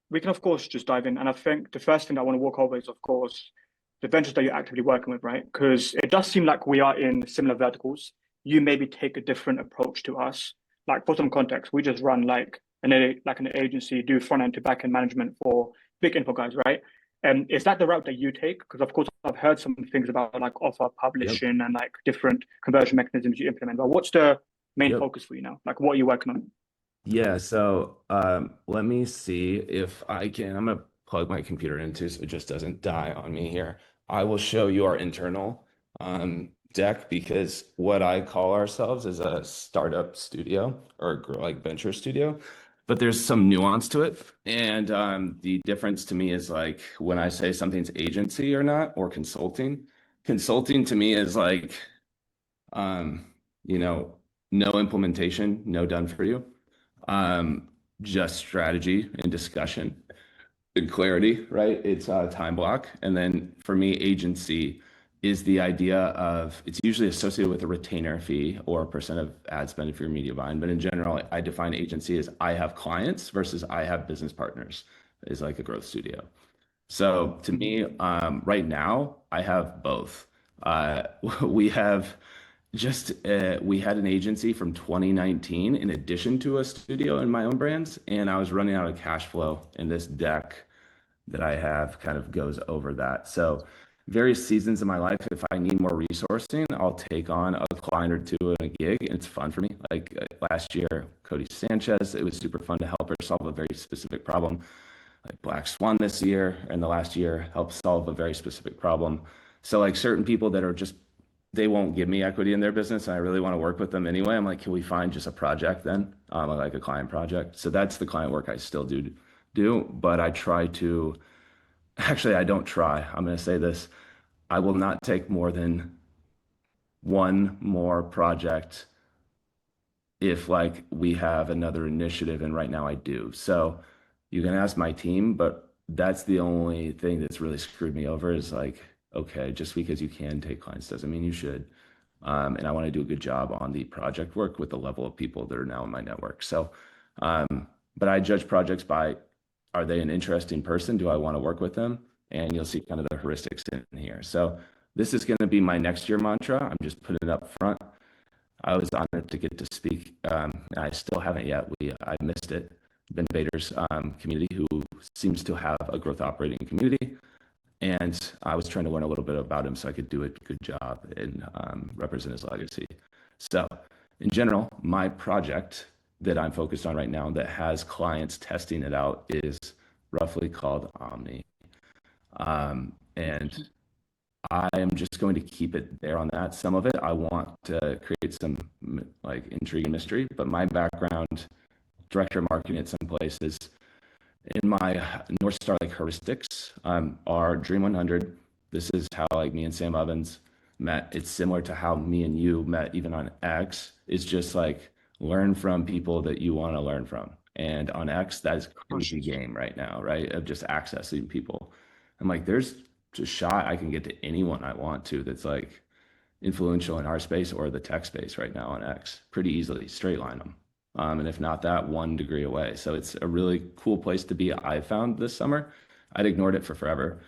we can of course just dive in. And I think the first thing that I want to walk over is, of course, the ventures that you're actively working with, right? Because it does seem like we are in similar verticals. You maybe take a different approach to us. Like for some context, we just run like an agency, do front end to back end management for big info guys, right? And is that the route that you take? Because of course I've heard some things about like offer Yep. publishing and like different conversion mechanisms you implement. But what's the main Yep. focus for you now? Like what are you working on? Yeah, so let me see if I can. I'm gonna plug my computer into so it just doesn't die on me here. I will show you our internal deck because what I call ourselves is a startup studio or like venture studio, but there's some nuance to it. And the difference to me is like when I say something's agency or not, or consulting. Consulting to me is like um, you know, no implementation, no done for you. Just strategy and discussion and clarity, right? It's a time block. And then for me, agency is the idea of it's usually associated with a retainer fee or a percent of ad spend if you're media buying. But in general, I define agency as I have clients versus I have business partners is like a growth studio. So to me, right now, I have both. We have just we had an agency from 2019 in addition to a studio and my own brands, and I was running out of cash flow, and this deck that I have kind of goes over that. So various seasons of my life, if I need more resourcing, I'll take on a client or two in a gig, and it's fun for me. Like last year, Cody Sanchez, it was super fun to help her solve a very specific problem. Like Black Swan this year and the last year helped solve a very specific problem. So like certain people that are just they won't give me equity in their business and I really want to work with them anyway. I'm like, can we find just a project then? Like a client project. So that's the client work I still do, but I try to actually I don't try. I'm going to say this. I will not take more than one more project if like we have another initiative and right now I do. So you can ask my team, but that's the only thing that's really screwed me over is like, okay, just because you can take clients doesn't mean you should. And I want to do a good job on the project work with the level of people that are now in my network. So, but I judge projects by are they an interesting person? Do I want to work with them? And you'll see kind of the heuristics in here. So this is going to be my next year mantra. I'm just putting it up front. I was honored to get to speak. I still haven't yet. I missed it. Ben Vader's community, who seems to have a growth operating community, and I was trying to learn a little bit about him so I could do a good job and represent his legacy. So, in general, my project that I'm focused on right now that has clients testing it out is roughly called Omni, and I am just going to keep it there on that. Some of it I want to create some like intrigue and mystery, but my background, director of marketing at some places, in my North Star like heuristics, are Dream 100. This is how like me and Sam Evans met. It's similar to how me and you met even on X. It's just like learn from people that you want to learn from. And on X, that is crazy game right now, right? Of just accessing people. I'm like, there's just shot I can get to anyone I want to that's like influential in our space or the tech space right now on X pretty easily, straight line them. And if not that, 1 degree away. So it's a really cool place to be. I found this summer. I'd ignored it for forever.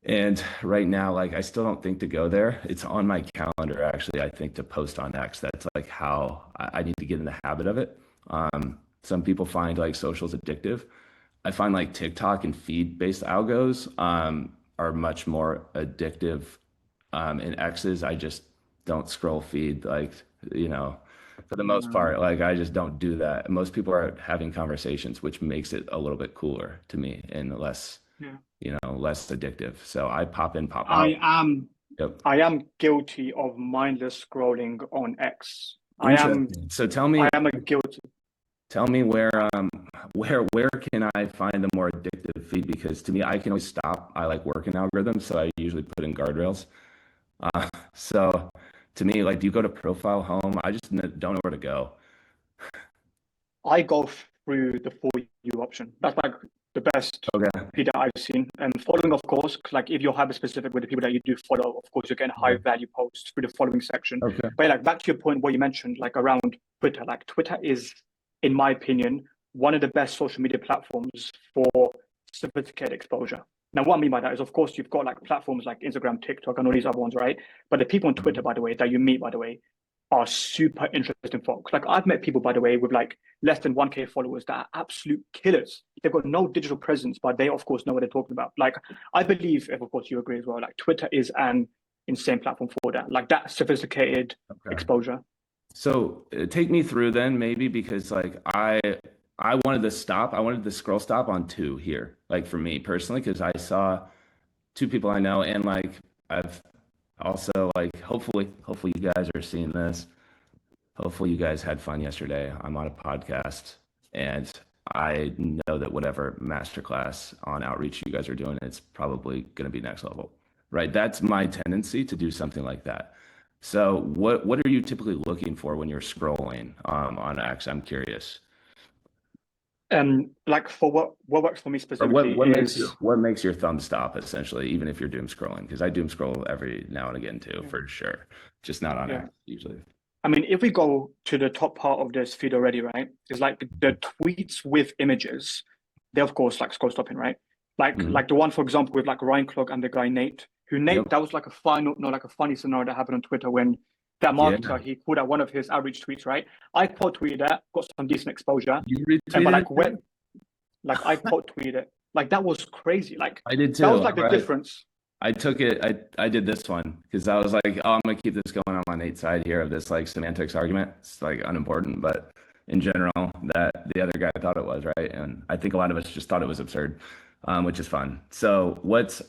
And right now, like I still don't think to go there. It's on my calendar, actually, I think to post on X. That's like how I need to get in the habit of it. Some people find like socials addictive. I find like TikTok and feed-based algos are much more addictive. In X's, I just don't scroll feed like, you know, for the most part, like I just don't do that. Most people are having conversations, which makes it a little bit cooler to me and less, Yeah. less addictive. So I pop in, pop out. I am Yep. I am guilty of mindless scrolling on X. Interesting. So I am a guilty. tell me where can I find the more addictive feed? Because to me, I can always stop. I like working algorithms, so I usually put in guardrails. So to me, like, do you go to profile home? I just don't know where to go. I go through the for you option. That's like the best Okay. feed that I've seen. And following, of course, like if you're hyper specific with the people that you do follow, of course, you're getting high value posts through the following section. Okay. But like back to your point, what you mentioned, like around Twitter, like Twitter is, in my opinion, one of the best social media platforms for sophisticated exposure. Now, what I mean by that is, of course, you've got like platforms like Instagram, TikTok, and all these other ones, right? But the people on Twitter, by the way, that you meet, by the way, are super interesting folks. Like I've met people, by the way, with like less than 1K followers that are absolute killers. They've got no digital presence, but they, of course, know what they're talking about. Like I believe, if of course you agree as well, like Twitter is an insane platform for that. Like that sophisticated exposure. So take me through then maybe because like I wanted to stop. I wanted the scroll stop on two here, like for me personally, because I saw two people I know and like I've also like hopefully you guys are seeing this. Hopefully you guys had fun yesterday. I'm on a podcast and I know that whatever masterclass on outreach you guys are doing, it's probably going to be next level, right? That's my tendency to do something like that. So what are you typically looking for when you're scrolling on X? I'm curious. Like for what works for me Or specifically is what makes your thumb stop essentially, even if you're doom scrolling? Because I doom scroll every now and again too, for sure. Just not on yeah. X usually. I mean, if we go to the top part of this feed already, right? It's like the tweets with images. They of course like scroll stopping, right? Like the one, for example, with like Ryan Clock and the guy Nate, who Nate, Yep. that was like a final, no, like a funny scenario that happened on Twitter when that marketer Yeah. he pulled out one of his outreach tweets, right? I quote tweeted that, got some decent exposure. You And but retweeted like it too? when like I quote tweeted it, like that was crazy. Like I did that was too. like the Right. difference. I took it. I did this one because I was like, oh, I'm gonna keep this going on Nate's side here of this like semantics argument. It's like unimportant, but in general, that the other guy thought it was right, and I think a lot of us just thought it was absurd, which is fun. So what's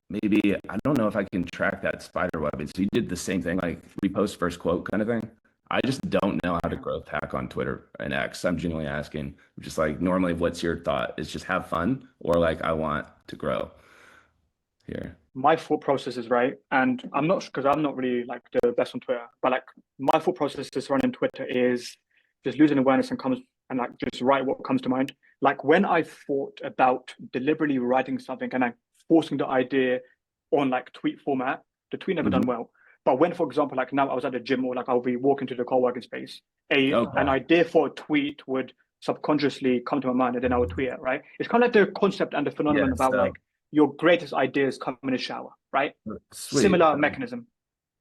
maybe I don't know if I can track that spider web. So you did the same thing, like repost first quote kind of thing. I just don't know how to Yeah. growth hack on Twitter and X. I'm genuinely asking. Just like normally, what's your thought? Is just have fun or like I want to grow here? My thought process is right, and I'm not because I'm not really like the best on Twitter, but like my thought process is running Twitter is just losing awareness and comes and like just write what comes to mind. Like when I thought about deliberately writing something and like forcing the idea on like tweet format, the tweet never done Mhm. well. But when, for example, like now I was at the gym or like I'll be walking to the co-working space, an Okay. idea for a tweet would subconsciously come to my mind and then I would tweet it, right? It's kind of like the concept and the Yeah. phenomenon about So like your greatest ideas come in a shower, right? sweet. Similar mechanism.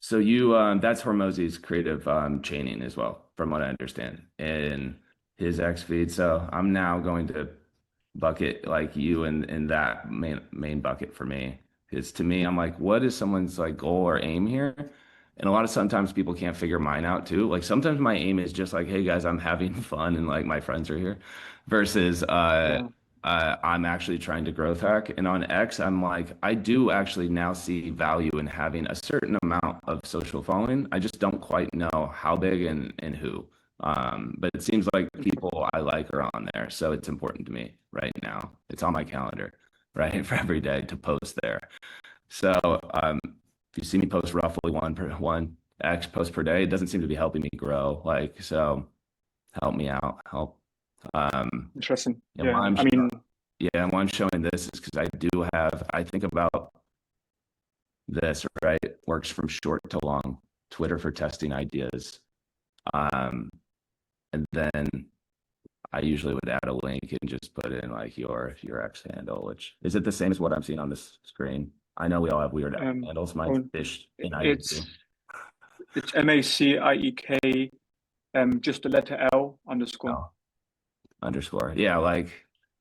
So you that's Hormozy's creative chaining as well, from what I understand, in his X feed. So I'm now going to bucket like you in that main bucket for me. Because to me, I'm like, what is someone's like goal or aim here? And a lot of sometimes people can't figure mine out too. Like sometimes my aim is just like, hey guys, I'm having fun and like my friends are here, versus Yeah. I'm actually trying to growth hack. And on X, I'm like, I do actually now see value in having a certain amount of social following. I just don't quite know how big and who. But it seems like people I like are on there. So it's important to me right now. It's on my calendar, right? For every day to post there. So if you see me post roughly one X post per day, it doesn't seem to be helping me grow. Like, so help me out. Help. Interesting. And Yeah. why I'm I mean, yeah, and why I'm showing this is because I think about this, right? Works from short to long, Twitter for testing ideas. And then I usually would add a link and just put in like your X handle, which is it the same as what I'm seeing on this screen? I know we all have weird X um, handles. Mine's oh, fish in it's IEQ. Maciek, just the letter L underscore. Oh, underscore. Yeah, like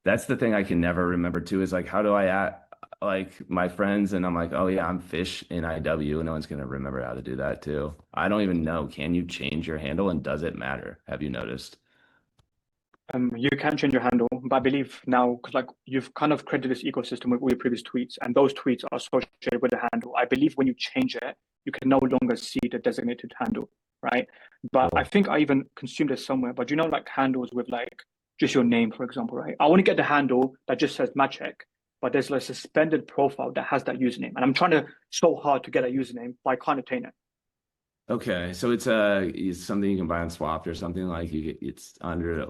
that's the thing I can never remember too is like how do I add like my friends and I'm like, oh yeah, I'm fish in IW. No one's gonna remember how to do that too. I don't even know. Can you change your handle and does it matter? Have you noticed? You can change your handle, but I believe now because like you've kind of created this ecosystem with all your previous tweets, and those tweets are associated with the handle. I believe when you change it, you can no longer see the designated handle, right? But I Cool. think I even consumed this somewhere. But you know, like handles with like just your name, for example, right? I want to get the handle that just says Maciek, but there's like a suspended profile that has that username, and I'm trying to so hard to get a username, but I can't attain it. Okay, so it's something you can buy on Swapped or something like it's under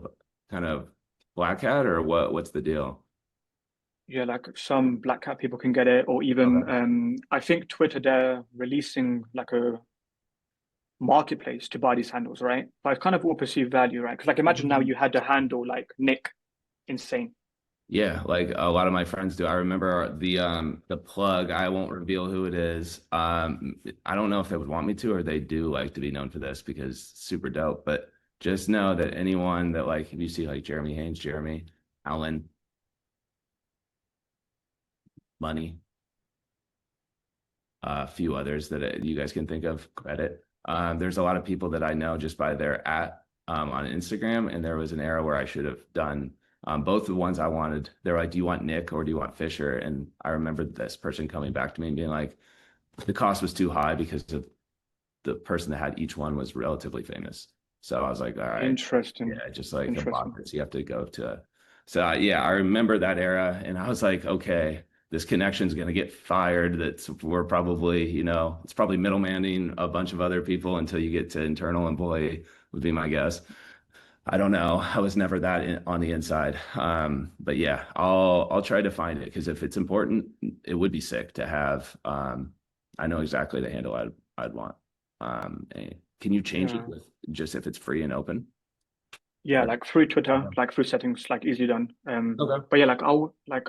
kind of black hat or what's the deal? Yeah, like some black hat people can get it, or even Okay. I think Twitter they're releasing like a marketplace to buy these handles, right? But it's kind of all perceived value, right? Because like imagine now you had the handle like Nick insane. Yeah, like a lot of my friends do. I remember the plug, I won't reveal who it is. I don't know if they would want me to or they do like to be known for this because it's super dope. But just know that anyone that like if you see like Jeremy Haynes, Jeremy, Alan, Money, a few others that you guys can think of, credit. There's a lot of people that I know just by their on Instagram, and there was an era where I should have done both the ones I wanted. They're like, "Do you want Nick or do you want Fisher?" And I remember this person coming back to me and being like, "The cost was too high because of the person that had each one was relatively famous." So I was like, "All right, Interesting. yeah, just like a Interesting. box you have to go to." So yeah, I remember that era, and I was like, "Okay." This connection's going to get fired. That's we're probably, it's probably middlemaning a bunch of other people until you get to internal employee would be my guess. I don't know. I was never that on the inside. But yeah, I'll try to find it because if it's important, it would be sick to have. I know exactly the handle I'd want. Can you change it Yeah. with just if it's free and open? Yeah, Or like through Twitter, okay. like through settings, like easily done. Okay. But yeah, like I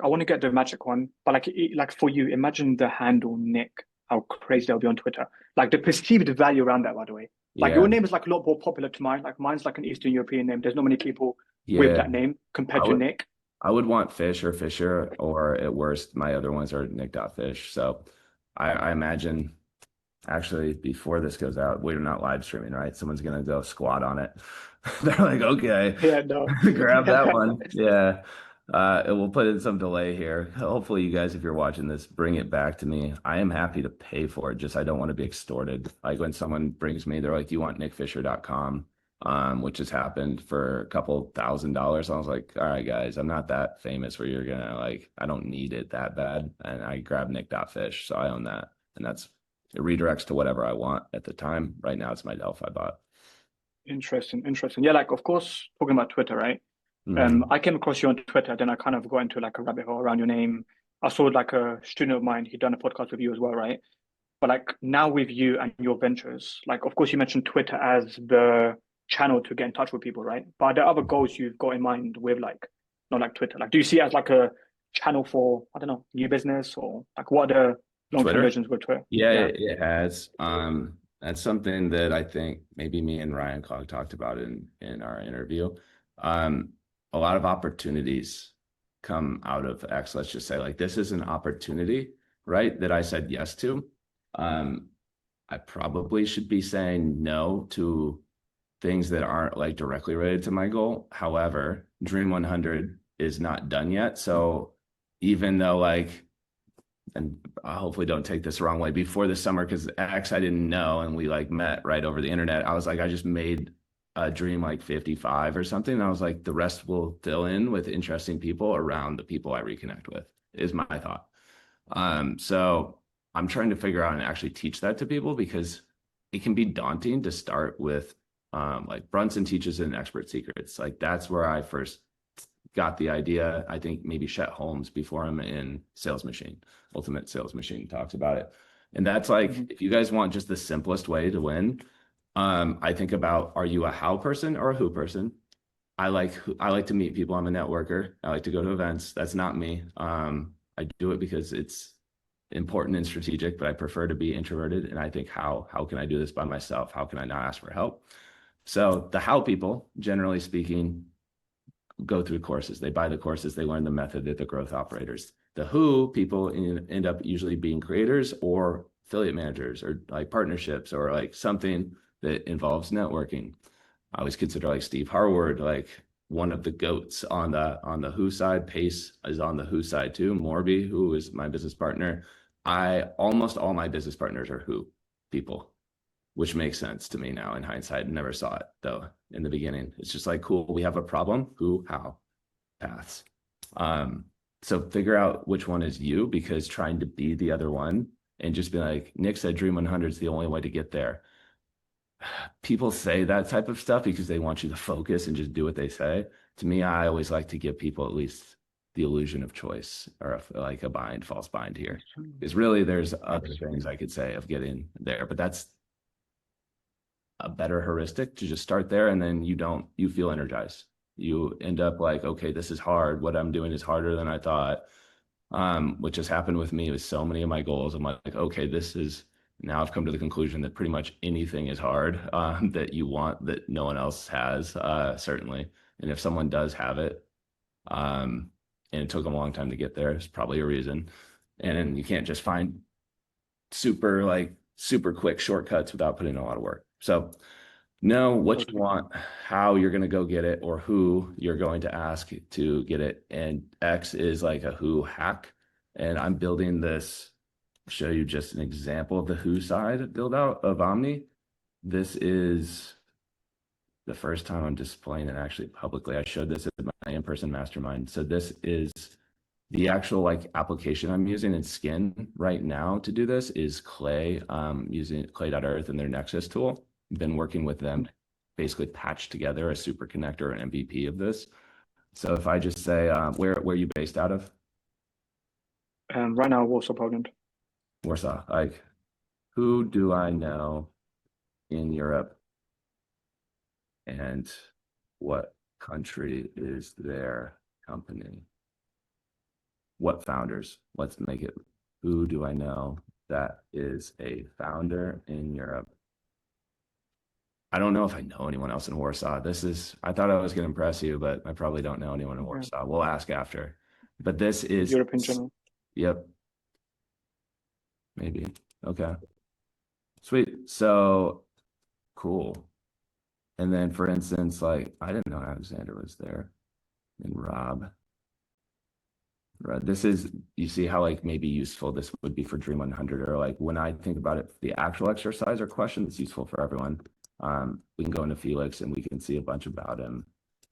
want to get the magic one. But like for you, imagine the handle Nick, how crazy that'll be on Twitter. Like the perceived value around that, by the way. Like your Yeah. name is like a lot more popular to mine. Like mine's like an Eastern European name. There's not many people with Yeah. that name I compared to would Nick. I would want Fish or Fisher, or at worst, my other ones are nick.fish. So I imagine actually before this goes out, we're not live streaming, right? Someone's gonna go squat on it. They're like, okay, Yeah, no. grab that one. Yeah. It will put in some delay here. Hopefully, you guys, if you're watching this, bring it back to me. I am happy to pay for it. Just I don't want to be extorted. Like when someone brings me, they're like, "You want nickfisher.com?" Which has happened for a couple $1,000s. I was like, all right, guys, I'm not that famous where you're gonna like, I don't need it that bad. And I grabbed nick.fish, so I own that. And that's it redirects to whatever I want at the time. Right now, it's my Delphi bot. Interesting, interesting. Yeah, like of course, talking about Twitter, right? Hmm. I came across you on Twitter, then I kind of got into like a rabbit hole around your name. I saw like a student of mine, he'd done a podcast with you as well, right? But like now with you and your ventures, like of course you mentioned Twitter as the channel to get in touch with people, right? But are there other goals you've got in mind with like not like Twitter? Like do you see it as like a channel for, I don't know, new business or like what are the long-term Twitter? visions with Twitter? Yeah, Yeah. it has. That's something that I think maybe me and Ryan Cog talked about in our interview. Um, a lot of opportunities come out of X. Let's just say like this is an opportunity, right? That I said yes to. Um, I probably should be saying no to things that aren't like directly related to my goal. However, Dream 100 is not done yet. So even though like and I hopefully don't take this the wrong way before the summer because X I didn't know and we like met right over the internet. I was like, I just made a dream like 55 or something. And I was like, the rest will fill in with interesting people around the people I reconnect with, is my thought. So I'm trying to figure out and actually teach that to people because it can be daunting to start with like Brunson teaches in Expert Secrets. Like that's where I first got the idea. I think maybe Chet Holmes before him in Sales Machine, Ultimate Sales Machine talks about it. And that's like, Mhm. if you guys want just the simplest way to win, I think about, are you a how person or a who person? I like to meet people. I'm a networker. I like to go to events. That's not me. I do it because it's important and strategic, but I prefer to be introverted. And I think how can I do this by myself? How can I not ask for help? So the how people, generally speaking, go through courses. They buy the courses, they learn the method. They're the growth operators. The who people end up usually being creators or affiliate managers or like partnerships or like something that involves networking. I always consider like Steve Harward like one of the goats on the who side. Pace is on the who side too. Morby, who is my business partner. I almost all my business partners are who people, which makes sense to me now in hindsight. Never saw it though in the beginning. It's just like, cool, we have a problem. Who, how, paths. Um, so figure out which one is you because trying to be the other one and just be like, Nick said Dream 100 is the only way to get there. People say that type of stuff because they want you to focus and just do what they say. To me, I always like to give people at least the illusion of choice or like a false bind here. Because really, there's other things I could say of getting there, but that's a better heuristic to just start there and then you feel energized. You end up like, okay, this is hard. What I'm doing is harder than I thought. Which has happened with me with so many of my goals. I'm like, okay, now I've come to the conclusion that pretty much anything is hard, that you want that no one else has, certainly. And if someone does have it, and it took them a long time to get there, it's probably a reason. And you can't just find super quick shortcuts without putting in a lot of work. So know what you want, how you're going to go get it, or who you're going to ask to get it. And X is like a who hack. And I'm building this, show you just an example of the who side build out of Omni. This is the first time I'm displaying it actually publicly. I showed this at my in-person mastermind. So this is the actual like application I'm using in Skin right now to do this is Clay, using Clay.earth and their Nexus tool. Been working with them to basically patch together a super connector and MVP of this. So if I just say, where are you based out of? Right now, Warsaw, Poland. Warsaw. Like, who do I know in Europe? And what country is their company? What founders? Let's make it, who do I know that is a founder in Europe? I don't know if I know anyone else in Warsaw. I thought I was going to impress you, but I probably don't know anyone in Warsaw. We'll ask after. But this is Europe in general. Yep. Maybe. Okay. Sweet. So cool. And then for instance, like I didn't know Alexander was there and Rob. Right. This is, you see how like maybe useful this would be for Dream 100, or like when I think about it, the actual exercise or question that's useful for everyone. We can go into Felix and we can see a bunch about him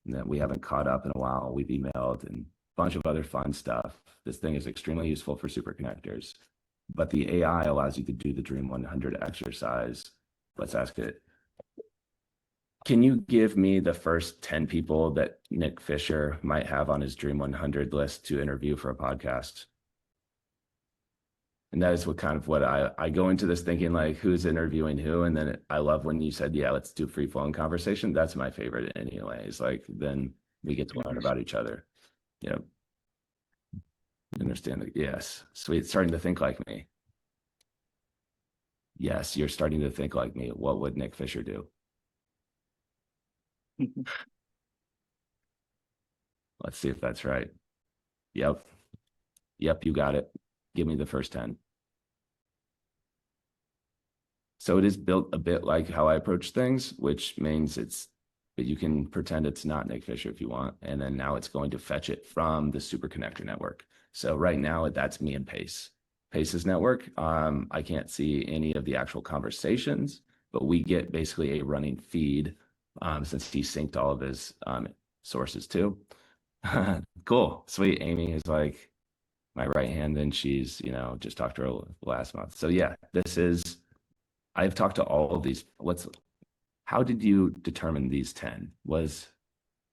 and that we haven't caught up in a while. We've emailed and a bunch of other fun stuff. This thing is extremely useful for super connectors, but the AI allows you to do the Dream 100 exercise. Let's ask it. Can you give me the first 10 people that Nick Fisher might have on his Dream 100 list to interview for a podcast? And that is what I go into this thinking, like, who's interviewing who? And then I love when you said, yeah, let's do free flowing conversation. That's my favorite anyways. Like, then we get to learn about each other. Yeah. Understand that. Yes. Sweet. Starting to think like me. Yes. You're starting to think like me. What would Nick Fisher do? Let's see if that's right. Yep. You got it. Give me the first 10. So it is built a bit like how I approach things, which means but you can pretend it's not Nick Fisher if you want. And then now it's going to fetch it from the super connector network. So right now that's me and Pace's network. I can't see any of the actual conversations, but we get basically a running feed, since he synced all of his sources too. Cool. Sweet. Amy is like my right hand, and she's, just talked to her last month. So yeah, I've talked to all of these. How did you determine these 10? What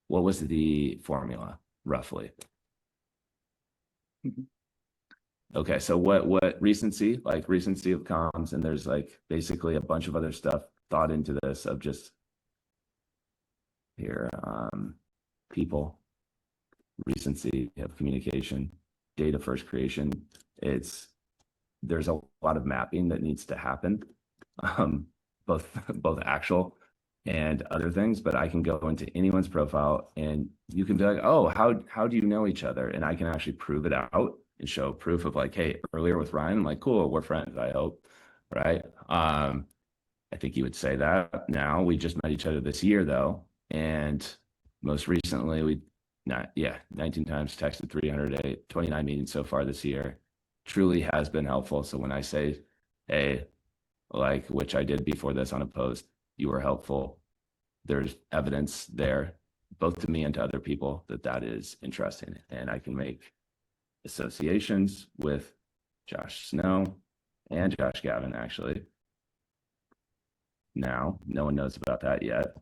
was the formula roughly? Okay, so what recency of comms, and there's like basically a bunch of other stuff thought into this of just here, people, recency of communication, data first creation. There's a lot of mapping that needs to happen, both actual and other things, but I can go into anyone's profile and you can be like, oh, how do you know each other? And I can actually prove it out and show proof of like, hey, earlier with Ryan, I'm like, cool, we're friends, I hope, right? I think you would say that. Now we just met each other this year though, and most recently 19 times texted, 308, 29 meetings so far this year. Truly has been helpful. So when I say, hey, like, which I did before this on a post, you were helpful, there's evidence there, both to me and to other people, that is interesting. And I can make associations with Josh Snow and Josh Gavin, actually. Now, no one knows about that yet.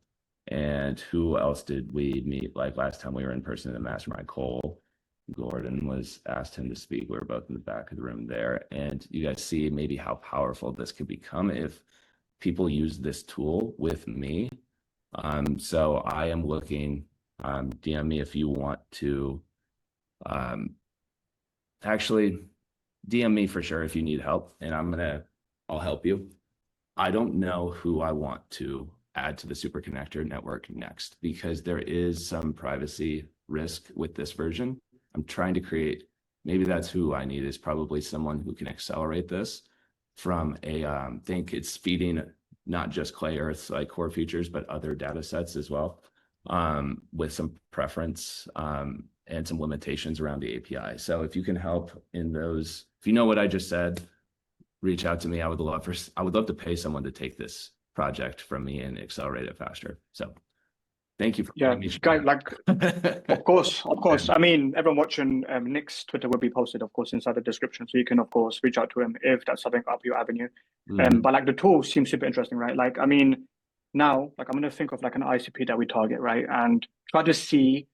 And who else did we meet? Like last time we were in person in the mastermind, Cole Gordon asked him to speak. We were both in the back of the room there. And you guys see maybe how powerful this could become if people use this tool with me. So I am looking, DM me if you want to. Actually, DM me for sure if you need help, and I'll help you. I don't know who I want to add to the super connector network next because there is some privacy risk with this version. I'm trying to create, maybe that's who I need, is probably someone who can accelerate this from think it's feeding not just Clay Earth's like core features, but other data sets as well, with some preference and some limitations around the API. So if you can help in those, if you know what I just said, reach out to me. I would love to pay someone to take this project from me and accelerate it faster. So thank you for Yeah, guys, like, of course. I mean, everyone watching, Nick's Twitter will be posted, of course, inside the description. So you can, of course, reach out to him if that's something up your avenue. But like the tool seems super interesting, right? Like, I mean, now, like I'm going to think of like an ICP that we target, right? And try to see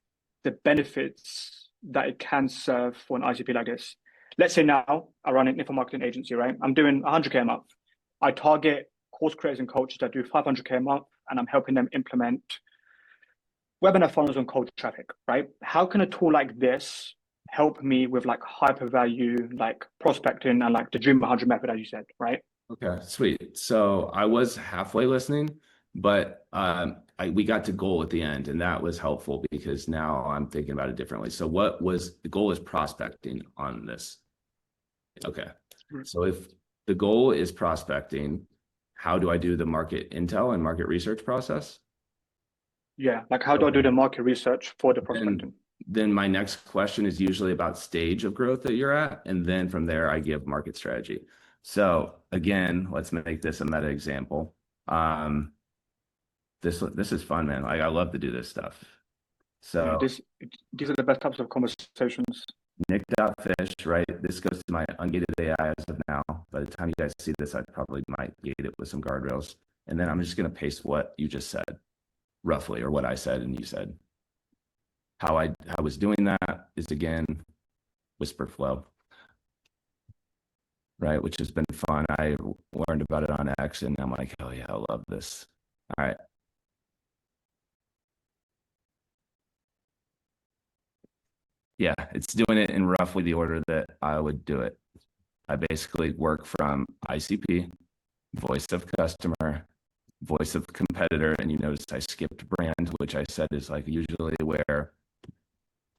the benefits that it can serve for an ICP like this. Let's say now I run an info marketing agency, right? I'm doing 100K a month. I target course creators and coaches that do 500K a month, and I'm helping them implement webinar funnels and cold traffic, right? How can a tool like this help me with like hyper value, like prospecting and like the Dream 100 method, as you said, right? Okay, sweet. So I was halfway listening, but we got to goal at the end, and that was helpful because now I'm thinking about it differently. So what was the goal is prospecting on this? Okay. So if the goal is prospecting, how do I do the market intel and market research process? Yeah, like how do I do the market research for the prospecting? Then my next question is usually about stage of growth that you're at. And then from there, I give market strategy. So again, let's make this a meta example. This is fun, man. Like I love to do this stuff. So yeah, these are the best types of conversations. nick.fish, right? This goes to my ungated AI as of now. By the time you guys see this, I probably might gate it with some guardrails. And then I'm just going to paste what you just said, roughly, or what I said and you said. How I was doing that is, again, whisper flow, right? Which has been fun. I learned about it on X, and I'm like, oh yeah, I love this. All right. Yeah, it's doing it in roughly the order that I would do it. I basically work from ICP, voice of customer, voice of competitor, and you notice I skipped brand, which I said is like usually where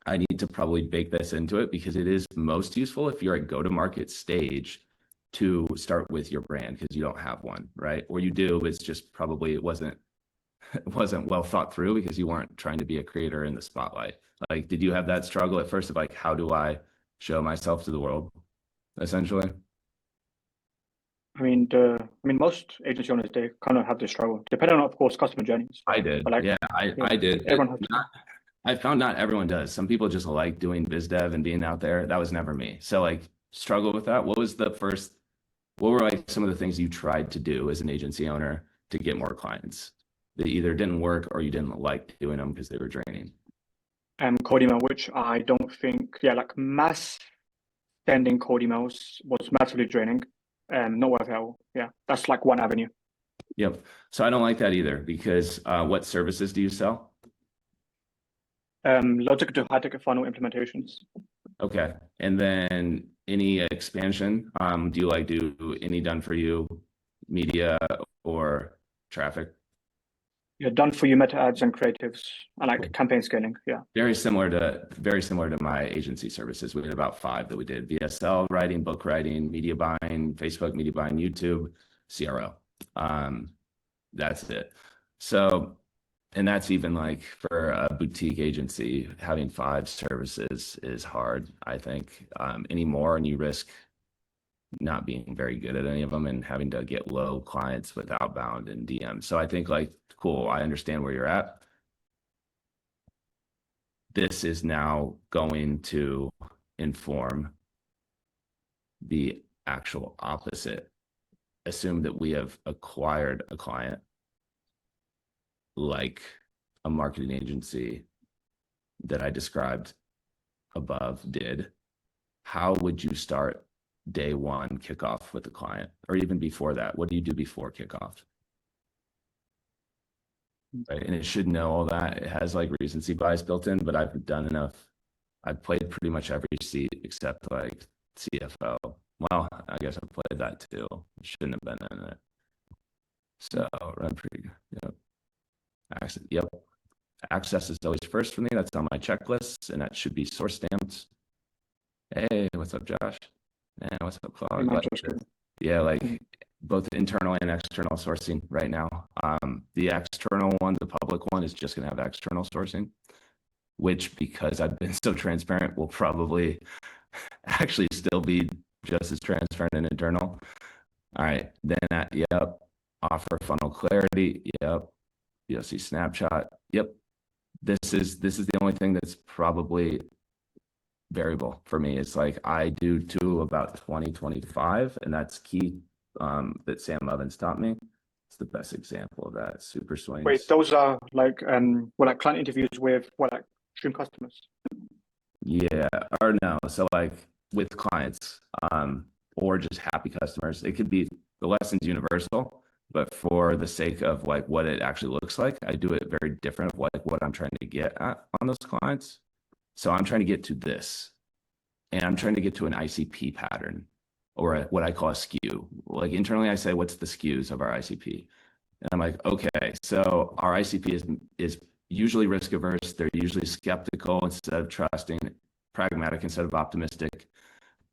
I need to probably bake this into it because it is most useful if you're at go-to-market stage to start with your brand because you don't have one, right? Or you do, it's just probably it wasn't well thought through because you weren't trying to be a creator in the spotlight. Like, did you have that struggle at first of like, how do I show myself to the world, essentially? I mean, most agency owners, they kind of have this struggle, depending on, of course, customer journeys. I did. But like, yeah, I did. Everyone has I found not everyone does. Some people just like doing biz dev and being out there. That was never me. So like struggle with that. What were like some of the things you tried to do as an agency owner to get more clients that either didn't work or you didn't like doing them because they were draining? cold email, which I don't think, like mass sending cold emails was massively draining. Not worth it. Yeah, that's like one avenue. Yep. So I don't like that either because what services do you sell? Low ticket to high ticket funnel implementations. Okay. And then any expansion? Do you like do any done for you media or traffic? Yeah, done for you meta ads and creatives and like campaign scaling. Yeah. Very similar to my agency services. We had about 5 that we did: VSL writing, book writing, media buying, Facebook media buying, YouTube, CRO. That's it. So, and that's even like for a boutique agency, having 5 services is hard, I think, anymore. And you risk not being very good at any of them and having to get low clients with outbound and DM. So I think like, cool, I understand where you're at. This is now going to inform the actual opposite. Assume that we have acquired a client like a marketing agency that I described above did. How would you start day one kickoff with the client, or even before that? What do you do before kickoff? right? And it should know all that. It has like recency bias built in, but I've done enough. I've played pretty much every seat except like CFO. Well, I guess I've played that too. It shouldn't have been in it. So run pretty good. Yep. Access, yep. Access is always first for me. That's on my checklist, and that should be source stamped. Hey, what's up, Josh? Hey, what's up, Claude? Yeah, like both internal and external sourcing right now. The external one, the public one, is just going to have external sourcing, which, because I've been so transparent, will probably actually still be just as transparent and internal. All right, then yep, offer funnel clarity, yep, see snapshot, yep. This is the only thing that's probably variable for me. It's like I do to about 2025, and that's key. That Sam Ovens taught me. It's the best example of that. Super swings. Wait, those are like like client interviews with like stream customers? Yeah, or no. So like with clients, or just happy customers. It could be, the lesson's universal, but for the sake of like what it actually looks like, I do it very different of like what I'm trying to get at on those clients. So I'm trying to get to this, and I'm trying to get to an ICP pattern, or what I call a skew. Like internally, I say, what's the skews of our ICP? And I'm like, okay, so our ICP is usually risk averse. They're usually skeptical instead of trusting, pragmatic instead of optimistic.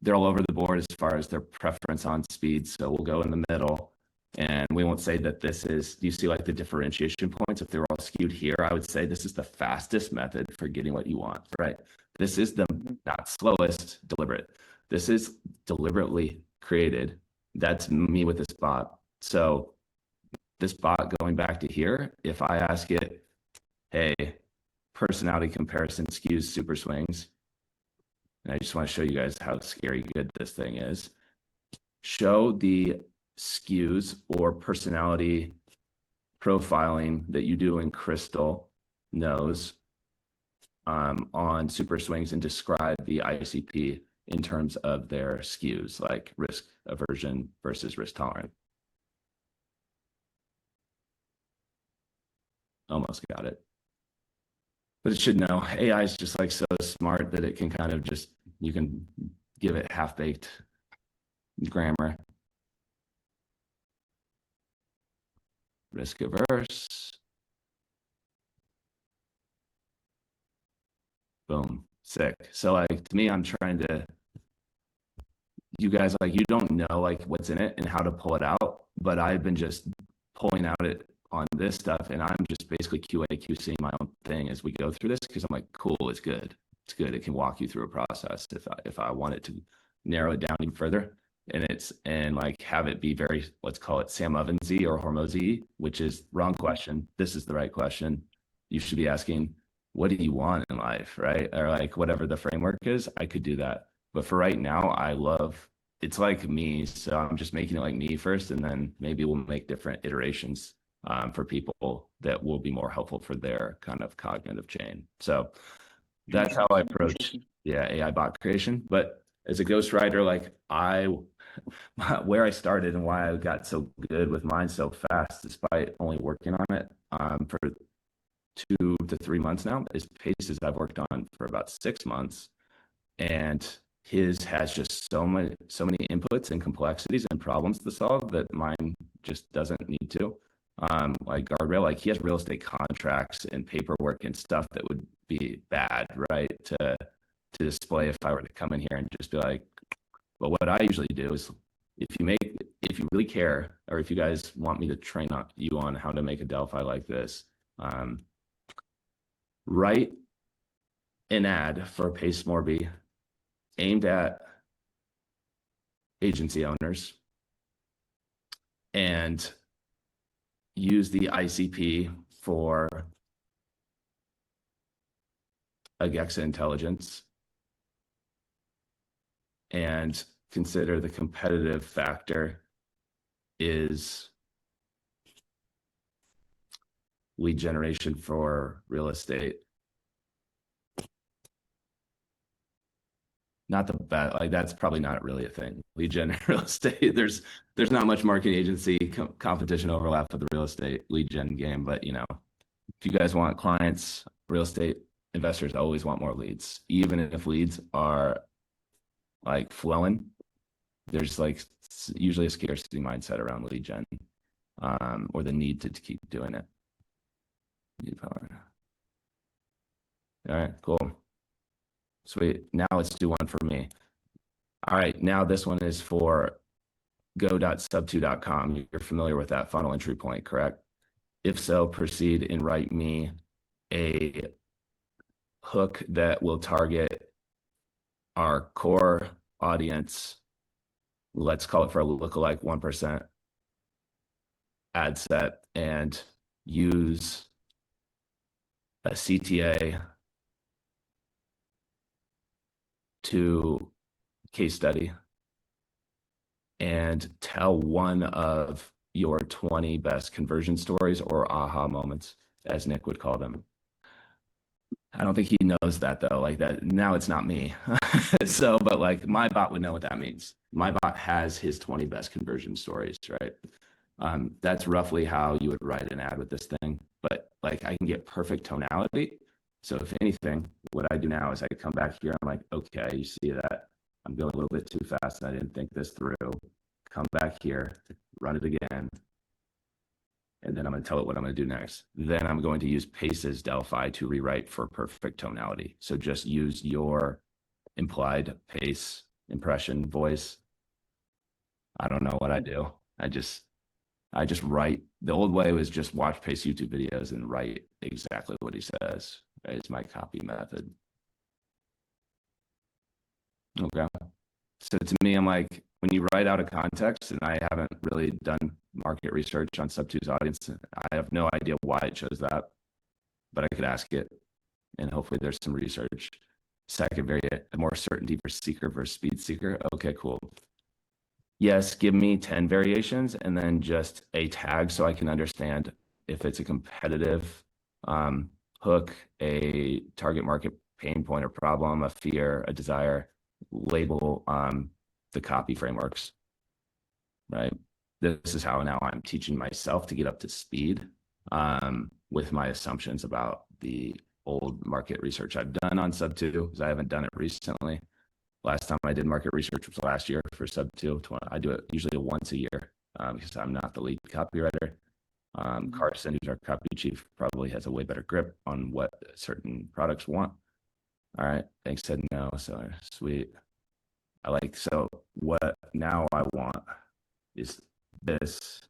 They're all over the board as far as their preference on speed. So we'll go in the middle, and we won't say that this is, do you see like the differentiation points? If they're all skewed here, I would say this is the fastest method for getting what you want, right? This is the not slowest, deliberate. This is deliberately created. That's me with this bot. So this bot going back to here, if I ask it, hey, personality comparison skews super swings, and I just want to show you guys how scary good this thing is. Show the skews or personality profiling that you do in Crystal knows on super swings, and describe the ICP in terms of their skews, like risk aversion versus risk tolerant. Almost got it. But it should know. AI is just like so smart that it can kind of just, you can give it half-baked grammar. Risk averse. Boom. Sick. So like to me, I'm trying to, you guys, like, you don't know like what's in it and how to pull it out, but I've been just pulling out it on this stuff, and I'm just basically QA/QCing my own thing as we go through this, because I'm like, cool, it's good. It's good. It can walk you through a process if I want it to narrow it down even further. And like have it be very, let's call it Sam Ovensy or Hormozy, which is wrong question. This is the right question. You should be asking, what do you want in life, right? Or like whatever the framework is, I could do that. But for right now, I love, it's like me. So I'm just making it like me first, and then maybe we'll make different iterations for people that will be more helpful for their kind of cognitive chain. So that's how I approach, AI bot creation. But as a ghostwriter, like where I started and why I got so good with mine so fast, despite only working on it for 2 to 3 months now, is Pace's I've worked on for about 6 months, and his has just so many inputs and complexities and problems to solve that mine just doesn't need to. Like guardrail, like he has real estate contracts and paperwork and stuff that would be bad, right, to display if I were to come in here and just be like, but what I usually do is, if you really care, or if you guys want me to train you on how to make a Delphi like this, write an ad for Pace Morby aimed at agency owners, and use the ICP for Agexa intelligence, and consider the competitive factor is lead generation for real estate. Not the bad, like that's probably not really a thing. Lead gen real estate, there's not much marketing agency competition overlap with the real estate lead gen game, but if you guys want clients, real estate investors always want more leads, even if leads are like flowing. There's like usually a scarcity mindset around lead gen, or the need to keep doing it. All right, cool. Sweet. Now let's do one for me. All right, now this one is for go.subto.com. You're familiar with that funnel entry point, correct? If so, proceed and write me a hook that will target our core audience. Let's call it for a lookalike 1% ad set, and use a CTA to case study and tell one of your 20 best conversion stories or aha moments, as Nick would call them. I don't think he knows that though, like that now it's not me. So, but like my bot would know what that means. My bot has his 20 best conversion stories, right? That's roughly how you would write an ad with this thing, but like I can get perfect tonality. So if anything, what I do now is I come back here, I'm like, okay, you see that I'm going a little bit too fast. I didn't think this through. Come back here, run it again. And then I'm going to tell it what I'm going to do next. Then I'm going to use Pace's Delphi to rewrite for perfect tonality. So just use your implied Pace impression voice. I don't know what I do. I just write. The old way was just watch Pace YouTube videos and write exactly what he says. That is my copy method. Okay. So to me, I'm like, when you write out of context, and I haven't really done market research on Subto's audience, I have no idea why it chose that, but I could ask it, and hopefully there's some research. Second variant, more certainty for seeker versus speed seeker. Okay, cool. Yes, give me 10 variations and then just a tag so I can understand if it's a competitive hook, a target market pain point or problem, a fear, a desire, label the copy frameworks, right? This is how now I'm teaching myself to get up to speed with my assumptions about the old market research I've done on Subto, because I haven't done it recently. Last time I did market research was last year for Subto. I do it usually once a year because I'm not the lead copywriter. Carson, who's our copy chief, probably has a way better grip on what certain products want. All right, thanks, said no, so sweet. I like, so what now I want is this.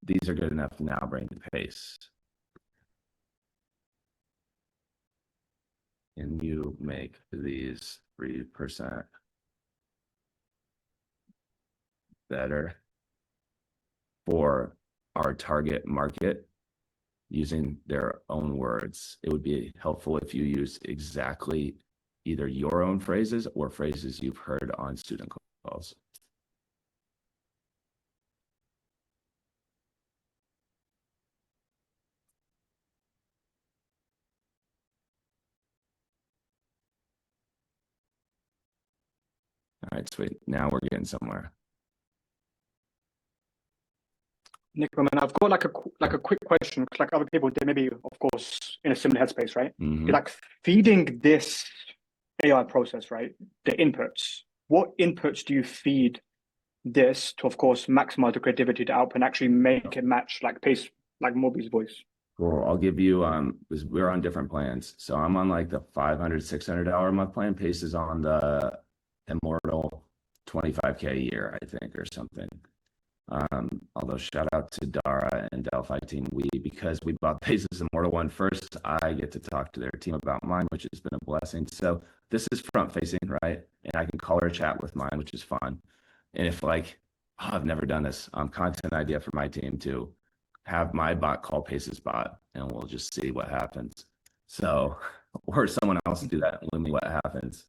These are good enough to now bring the pace. And you make these 3% better for our target market using their own words. It would be helpful if you use exactly either your own phrases or phrases you've heard on student calls. All right, sweet. Now we're getting somewhere. Nick, man, I've got like a quick question. Like other people, they may be, of course, in a similar headspace, right? Mm-hmm. Like feeding this AI process, right? The inputs. What inputs do you feed this to, of course, maximize the creativity to output and actually make it match like Pace, like Morby's voice? Cool. I'll give you, because we're on different plans. So I'm on like the $500, $600 a month plan. Pace is on the immortal 25K a year, I think, or something. Although shout out to Dara and Delphi team, because we bought Pace's immortal one first, I get to talk to their team about mine, which has been a blessing. So this is front facing, right? And I can call or chat with mine, which is fun. And if like, oh, I've never done this, content idea for my team to have my bot call Pace's bot, and we'll just see what happens. So, or someone else do that and let me what happens.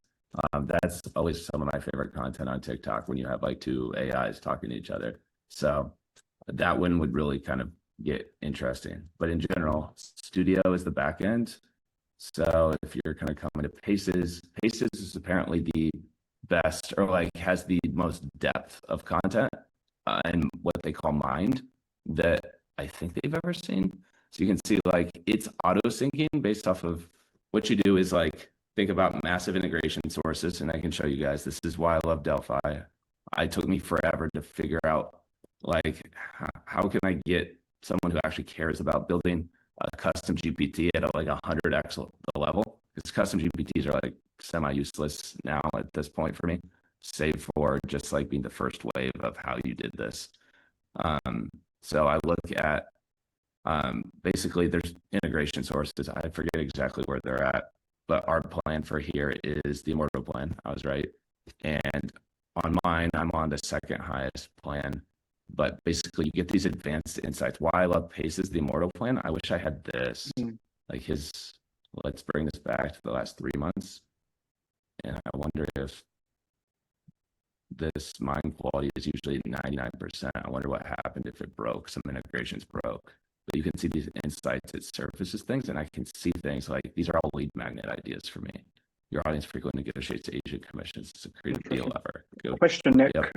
That's always some of my favorite content on TikTok, when you have like two AIs talking to each other. So that one would really kind of get interesting. But in general, Studio is the back end. So if you're kind of coming to Paces is apparently the best, or like has the most depth of content and what they call mind that I think they've ever seen. So you can see like it's auto syncing based off of what you do is like think about massive integration sources. And I can show you guys, this is why I love Delphi. It took me forever to figure out like how can I get someone who actually cares about building a custom GPT at like 100x the level, because custom GPTs are like semi-useless now at this point for me, save for just like being the first wave of how you did this. So I look at basically there's integration sources. I forget exactly where they're at, but our plan for here is the Immortal plan. I was right. And on mine, I'm on the second highest plan. But basically, you get these advanced insights. Why I love Pace is the Immortal plan. I wish I had this. Like his, let's bring this back to the last 3 months. And I wonder if this mine quality is usually 99%. I wonder what happened if it broke, some integrations broke. But you can see these insights, it surfaces things, and I can see things like these are all lead magnet ideas for me. Your audience frequently negotiates agent commissions to create a deal lever. Question, Nick. Yep.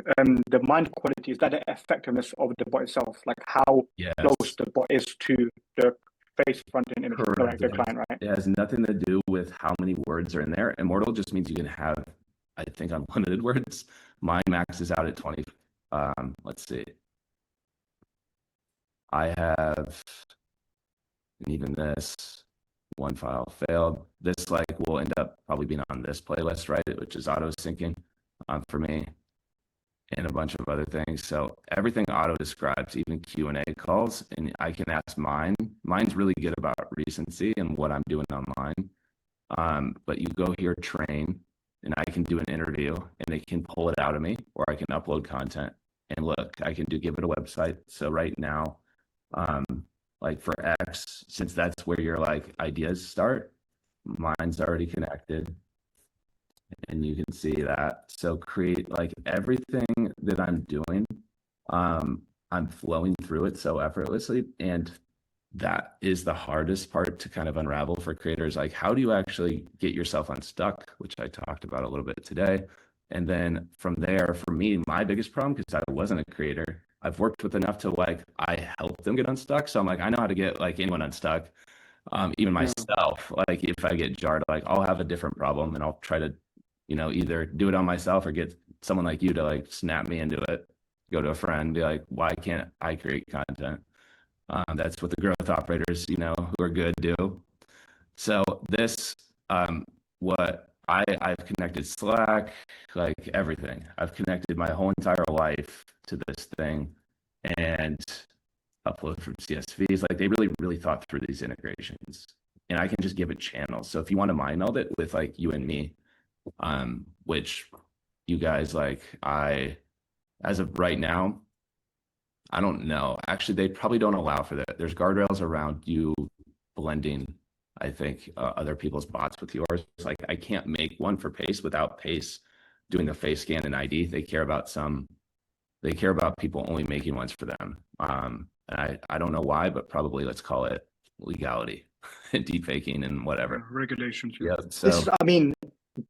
The mind quality, is that the effectiveness of the bot itself? Like how close the bot is to the face front end image, like the client, right? It has nothing to do with how many words are in there. Immortal just means you can have, I think, unlimited words. Mine maxes out at 20. Let's see. I have, and even this, one file failed. This like will end up probably being on this playlist, right? Which is auto syncing for me, and a bunch of other things. So everything auto describes, even Q&A calls, and I can ask mine. Mine's really good about recency and what I'm doing online. But you go here, train, and I can do an interview, and it can pull it out of me, or I can upload content. And look, I can give it a website. So right now, like for X, since that's where your like ideas start, mine's already connected, and you can see that. So create like everything that I'm doing, I'm flowing through it so effortlessly, and that is the hardest part to kind of unravel for creators. Like, how do you actually get yourself unstuck, which I talked about a little bit today. And then from there, for me, my biggest problem, because I wasn't a creator, I've worked with enough to like, I help them get unstuck. So I'm like, I know how to get like anyone unstuck, even myself. Like if I get jarred, like I'll have a different problem and I'll try to, you know, either do it on myself or get someone like you to like snap me into it, go to a friend, be like, why can't I create content? That's what the growth operators, you know, who are good do. So this, what I've connected Slack, like everything. I've connected my whole entire life to this thing, and upload from CSVs. Like they really, really thought through these integrations, and I can just give it channels. So if you want to mind meld it with like you and me, which you guys like, as of right now, I don't know. Actually, they probably don't allow for that. There's guardrails around you blending, I think, other people's bots with yours. Like I can't make one for Pace without Pace doing the face scan and ID. They care about people only making ones for them. And I don't know why, but probably let's call it legality, deep faking and whatever. Regulations. Yeah. So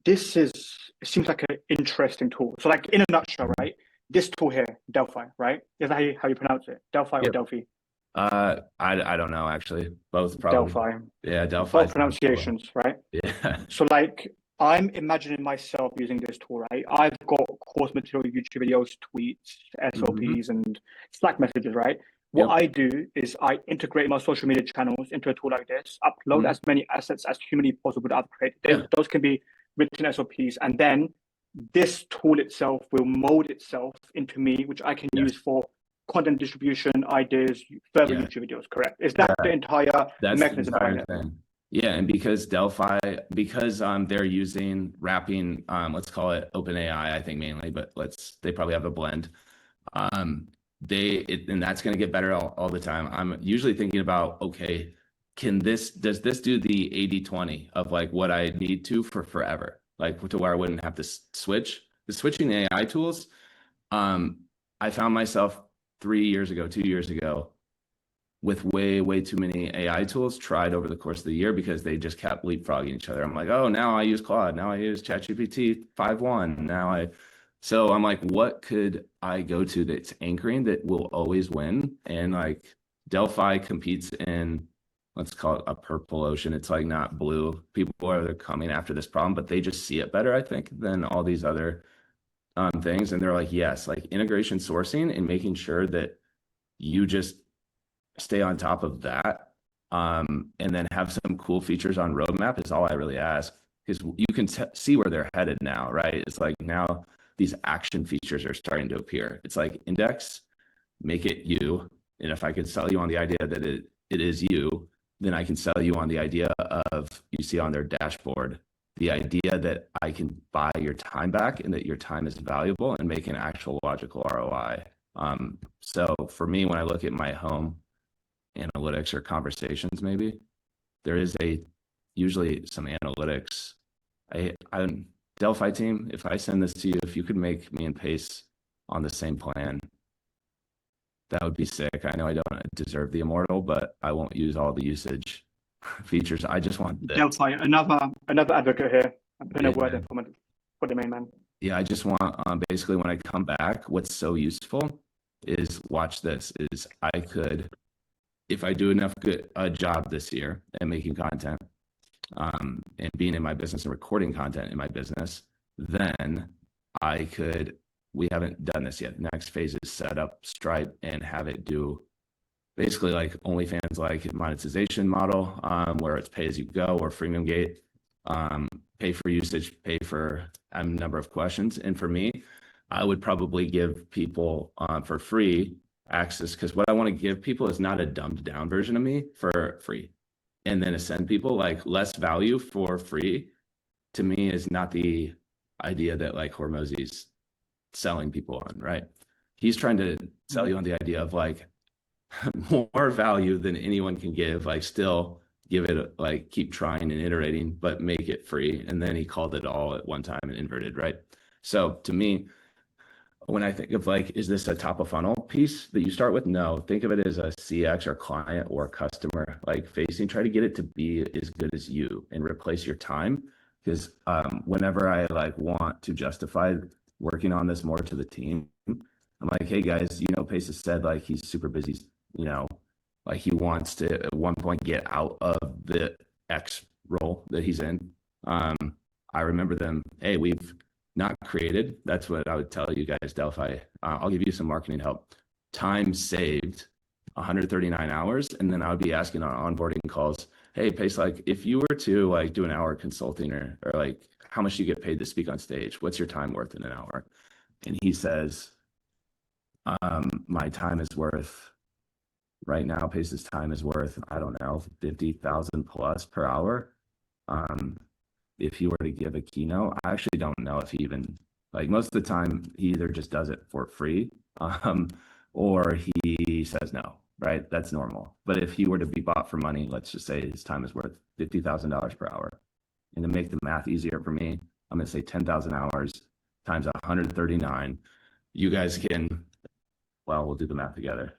it seems like an interesting tool. So like in a nutshell, right? This tool here, Delphi, right? Is that how you pronounce it? Delphi or Delphi? I don't know actually. Both probably. Delphi. Yeah, Delphi. Both pronunciations, right? Yeah. So like I'm imagining myself using this tool, right? I've got course material, YouTube videos, tweets, SOPs, and Slack messages, right? What I do is I integrate my social media channels into a tool like this, upload as many assets as humanly possible that I've created. Those can be written SOPs, and then this tool itself will mold itself into me, which I can use for content distribution, ideas, further YouTube videos, correct? Is that the entire mechanism behind it? Yeah, and because Delphi, they're using wrapping, let's call it OpenAI, I think mainly, but they probably have a blend. And that's going to get better all the time. I'm usually thinking about, okay, does this do the 80-20 of like what I need to for forever? Like to where I wouldn't have to switch. The switching AI tools, I found myself 2 years ago, with way too many AI tools tried over the course of the year because they just kept leapfrogging each other. I'm like, oh, now I use Claude, now I use ChatGPT 5.1, so I'm like, what could I go to that's anchoring that will always win? And like Delphi competes in let's call it a purple ocean. It's like not blue. People are coming after this problem, but they just see it better, I think, than all these other things. And they're like, yes, like integration sourcing and making sure that you just stay on top of that, and then have some cool features on roadmap is all I really ask, because you can see where they're headed now, right? It's like now these action features are starting to appear. It's like index, make it you. And if I could sell you on the idea that it is you, then I can sell you on the idea of, you see on their dashboard, the idea that I can buy your time back and that your time is valuable and make an actual logical ROI. So for me, when I look at my home analytics or conversations, maybe there is usually some analytics. I'm Delphi team, if I send this to you, if you could make me and Pace on the same plan, that would be sick. I know I don't deserve the immortal, but I won't use all the usage features. I just want this. Delphi, another advocate here. I'm putting a word in for the main man. Yeah, I just want, basically when I come back, what's so useful is, watch this, is I could, if I do enough good job this year at making content, and being in my business and recording content in my business, then I could, we haven't done this yet. Next phase is set up Stripe and have it do basically like OnlyFans like monetization model, where it's pay as you go, or freemium gate, pay for usage, pay for a number of questions. And for me, I would probably give people for free access, because what I want to give people is not a dumbed down version of me for free. And then send people like less value for free, to me is not the idea that like Hormozy's selling people on, right? He's trying to sell you on the idea of like more value than anyone can give, like still give it, like keep trying and iterating, but make it free. And then he called it all at one time and inverted, right? So to me, when I think of like, is this a top of funnel piece that you start with? No, think of it as a CX or client or customer like facing. Try to get it to be as good as you and replace your time. Because whenever I like want to justify working on this more to the team, I'm like, hey guys, Pace has said like he's super busy, like he wants to at one point get out of the X role that he's in. I remember them, hey, we've not created. That's what I would tell you guys, Delphi. I'll give you some marketing help. Time saved 139 hours. And then I would be asking on onboarding calls, hey, Pace, like if you were to like do an hour consulting or like how much do you get paid to speak on stage? What's your time worth in an hour? And he says, my time is worth, right now, Pace's time is worth, I don't know, 50,000 plus per hour. If he were to give a keynote, I actually don't know if he even, like most of the time, he either just does it for free, or he says no, right? That's normal. But if he were to be bought for money, let's just say his time is worth $50,000 per hour. And to make the math easier for me, I'm going to say 10,000 hours times 139. You guys can, well, we'll do the math together.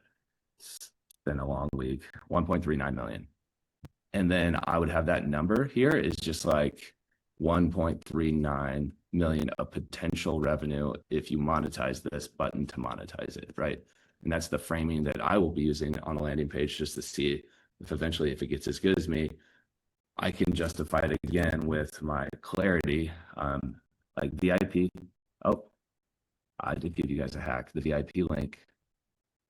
It's been a long week, 1.39 million. And then I would have that number here is just like 1.39 million of potential revenue if you monetize this button to monetize it, right? And that's the framing that I will be using on the landing page, just to see if eventually, if it gets as good as me, I can justify it again with my clarity, like VIP. Oh, I did give you guys a hack. The VIP link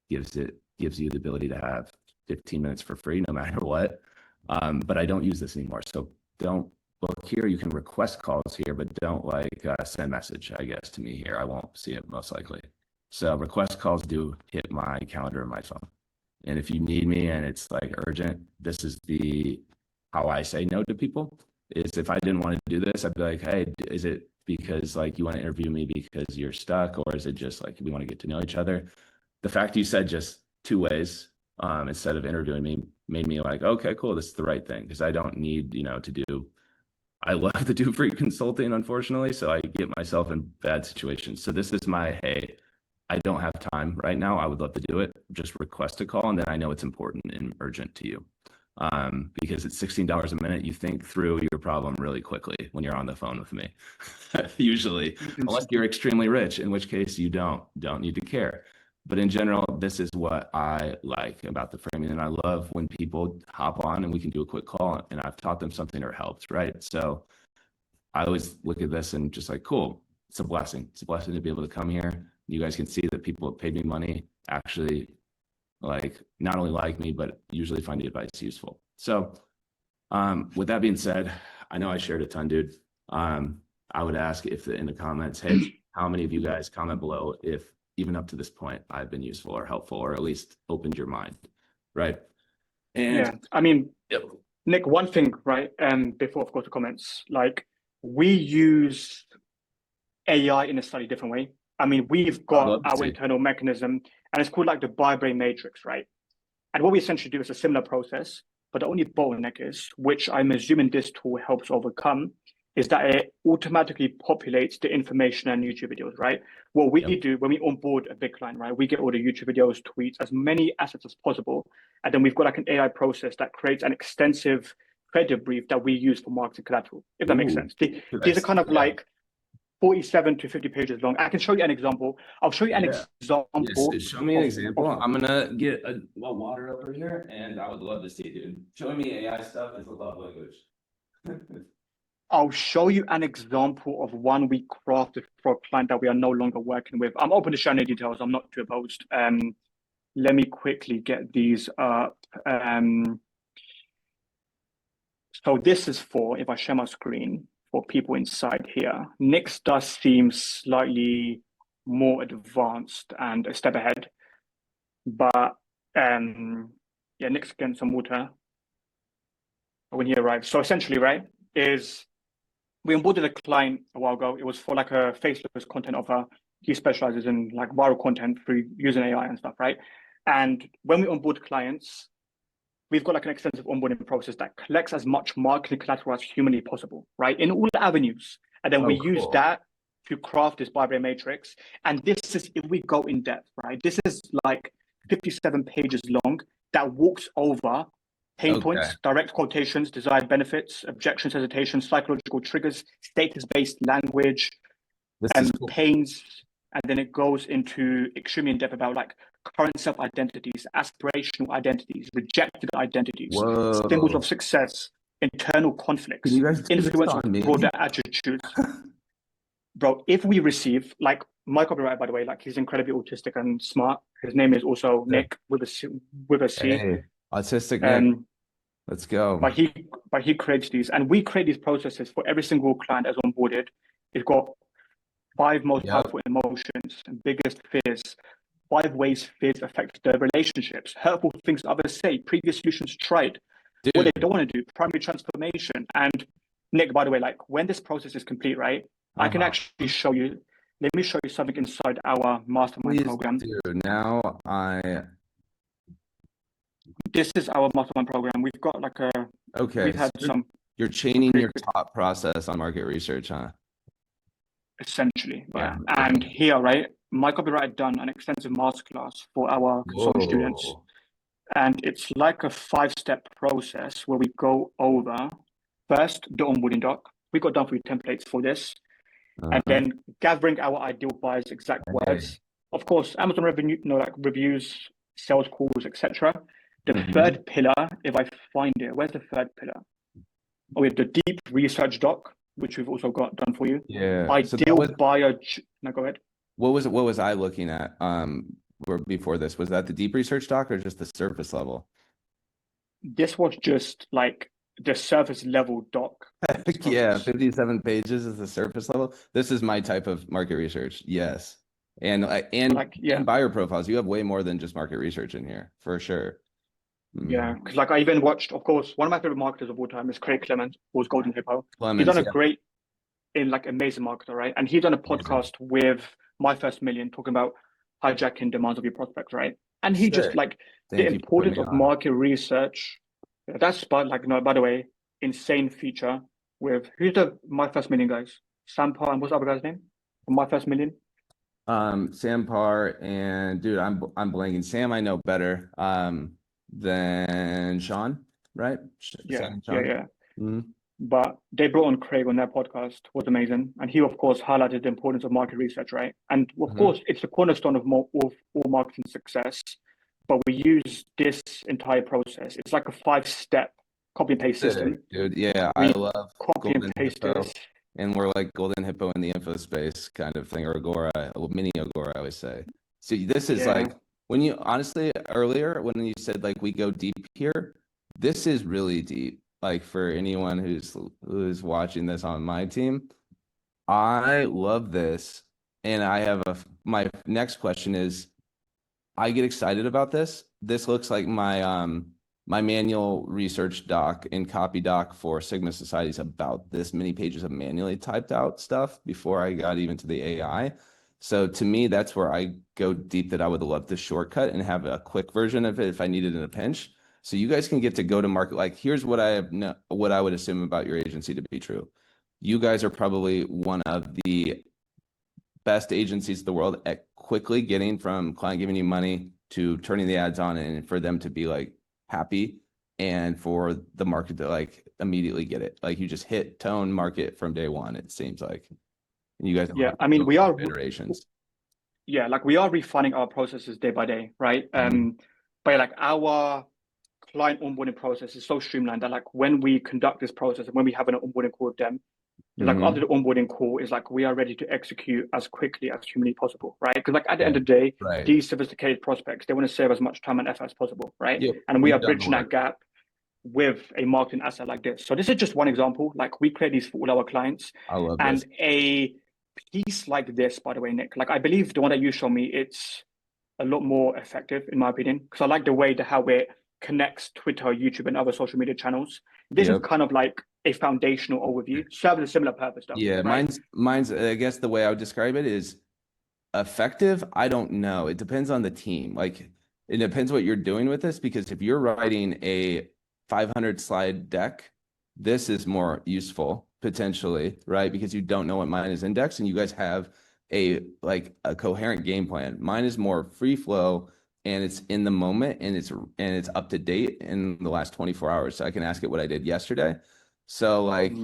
gives you the ability to have 15 minutes for free no matter what. But I don't use this anymore. So don't look here. You can request calls here, but don't like send message, I guess, to me here. I won't see it most likely. So request calls do hit my calendar and my phone. And if you need me and it's like urgent, this is how I say no to people. Is if I didn't want to do this, I'd be like, hey, is it because like you want to interview me because you're stuck, or is it just like we want to get to know each other? The fact you said just 2 ways instead of interviewing me made me like, okay, cool, this is the right thing, because I don't need, to do, I love to do free consulting, unfortunately, so I get myself in bad situations. So this is my, hey, I don't have time right now, I would love to do it, just request a call, and then I know it's important and urgent to you. Because it's $16 a minute, you think through your problem really quickly when you're on the phone with me. Usually, unless you're extremely rich, in which case you don't need to care. But in general, this is what I like about the framing. And I love when people hop on and we can do a quick call and I've taught them something or helped, right? So I always look at this and just like, cool, it's a blessing. It's a blessing to be able to come here. You guys can see that people have paid me money actually like not only like me, but usually find the advice useful. So with that being said, I know I shared a ton, dude. I would ask if in the comments, hey, how many of you guys comment below if even up to this point I've been useful or helpful or at least opened your mind, right? And Yeah, I mean, yep. Nick, one thing, right? Before of course the comments, like we use AI in a slightly different way. I mean, we've got our internal mechanism, and it's called like the bi-brain matrix, right? And what we essentially do is a similar process, but the only bottleneck is, which I'm assuming this tool helps overcome, is that it automatically populates the information and YouTube videos, right? What we do when we onboard a big client, right? We get all the YouTube videos, tweets, as many assets as possible. And then we've got like an AI process that creates an extensive credit brief that we use for marketing collateral, if that makes sense. These are kind of like 47 to 50 pages long. I can show you an example. I'll show you an example. Yes, show me an example. I'm gonna get a water over here, and I would love to see, dude. Showing me AI stuff is a love language. I'll show you an example of one we crafted for a client that we are no longer working with. I'm open to sharing the details. I'm not too opposed. Let me quickly get these up. So this is for, if I share my screen, for people inside here. Nick's does seem slightly more advanced and a step ahead. But yeah, Nick's getting some water when he arrives. So essentially, right, is we onboarded a client a while ago. It was for like a faceless content offer. He specializes in like viral content through using AI and stuff, right? And when we onboard clients, we've got like an extensive onboarding process that collects as much marketing collateral as humanly possible, right? In all avenues. And then we use that to craft this bi-brain matrix. And this is, if we go in depth, right? This is like 57 pages long that walks over pain points, direct quotations, desired benefits, objections, hesitations, psychological triggers, status-based language, and pains. And then it goes into extremely in depth about like current self-identities, aspirational identities, rejected identities, symbols of success, internal conflicts, influence of broader attitudes. Bro, if we receive, like my copywriter, by the way, like he's incredibly autistic and smart. His name is also Nick with a C. Hey, autistic Nick. Let's go. But he creates these, and we create these processes for every single client as onboarded. It's got 5 most powerful emotions and biggest fears, 5 ways fears affect their relationships, hurtful things others say, previous solutions tried, what they don't want to do, primary transformation. And Nick, by the way, like when this process is complete, right, I can actually show you. Let me show you something inside our mastermind program. Dude, this is our mastermind program. We've got like a we've had some. You're chaining your top process on market research, huh? Essentially, yeah. And here, right, my copywriter done an extensive masterclass for our consultant students. And it's like a 5-step process where we go over first the onboarding doc. We got done for you templates for this. And then gathering our ideal buyers' exact words. Of course, Amazon revenue, like reviews, sales calls, etc. The third pillar, if I find it, where's the third pillar? Oh, we have the deep research doc, which we've also got done for you. Yeah. Ideal buyer. No, go ahead. What was I looking at before this? Was that the deep research doc or just the surface level? This was just like the surface level doc. Yeah, 57 pages is the surface level. This is my type of market research. Yes. And buyer profiles. You have way more than just market research in here, for sure. Yeah, because like I even watched, of course, one of my favorite marketers of all time is Craig Clement, who's Golden Hippo. He's done a great, amazing marketer, right? And he's done a podcast with My First Million talking about hijacking demands of your prospects, right? And he just like the importance of market research. That's by the way, insane feature with who's the My First Million guys? Sampar and what's the other guy's name? From My First Million. Sampar and dude, I'm blanking. Sam, I know better. Than Sean, right? Yeah. Mm-hmm. but they brought on Craig on their podcast, was amazing. And he, of course, highlighted the importance of market research, right? And of course, it's the cornerstone of all marketing success. But we use this entire process. It's like a 5-step copy and paste system. Dude, yeah, I We love copy and Golden paste Hippo, this. and we're like Golden Hippo in the info space kind of thing, or Agora, mini Agora, I always say. So this is Yeah. like when you honestly earlier when you said like we go deep here, this is really deep. Like for anyone who's watching this on my team, I love this, and I have my next question is I get excited about this. This looks like my manual research doc and copy doc for Sigma Societies about this many pages of manually typed out stuff before I got even to the AI. So to me, that's where I go deep that I would love to shortcut and have a quick version of it if I needed in a pinch. So you guys can get to go to market. Like, here's what what I would assume about your agency to be true. You guys are probably one of the best agencies in the world at quickly getting from client giving you money to turning the ads on and for them to be like happy and for the market to like immediately get it. Like you just hit tone market from day one, it seems like. And you guys have Yeah. I mean, we are iterations. yeah, like we are refining our processes day by day, right? But like our client onboarding process is so streamlined that like when we conduct this process and when we have an onboarding call with them, it's like after the onboarding call is like we are ready to execute as quickly as humanly possible, right? Because like at the end of the day, these sophisticated prospects, they want to save as much time and effort as possible, right? Yep. And we are bridging that gap with a marketing asset like this. So this is just one example. Like we create these for all our clients. I love and this. A piece like this, by the way, Nick, like I believe the one that you show me, it's a lot more effective in my opinion, because I like the way how it connects Twitter, YouTube, and other social media channels. This is kind of like a foundational overview, serves a similar purpose though. Yeah, right? mine's I guess the way I would describe it is effective. I don't know. It depends on the team. Like it depends what you're doing with this, because if you're writing a 500 slide deck, this is more useful potentially, right? Because you don't know what mine is indexed and you guys have a coherent game plan. Mine is more free flow and it's in the moment and it's up to date in the last 24 hours. So I can ask it what I did yesterday. So like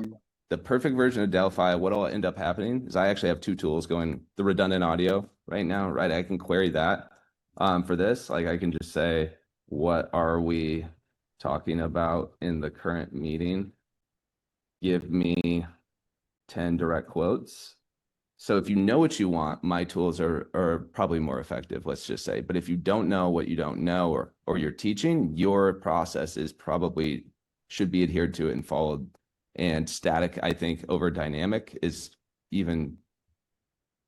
the perfect version of Delphi, what'll end up happening is I actually have two tools going, the redundant audio right now, right? I can query that for this. Like I can just say, what are we talking about in the current meeting? Give me 10 direct quotes. So if you know what you want, my tools are probably more effective, let's just say. But if you don't know what you don't know or you're teaching, your process is probably should be adhered to and followed. And static, I think, over dynamic is even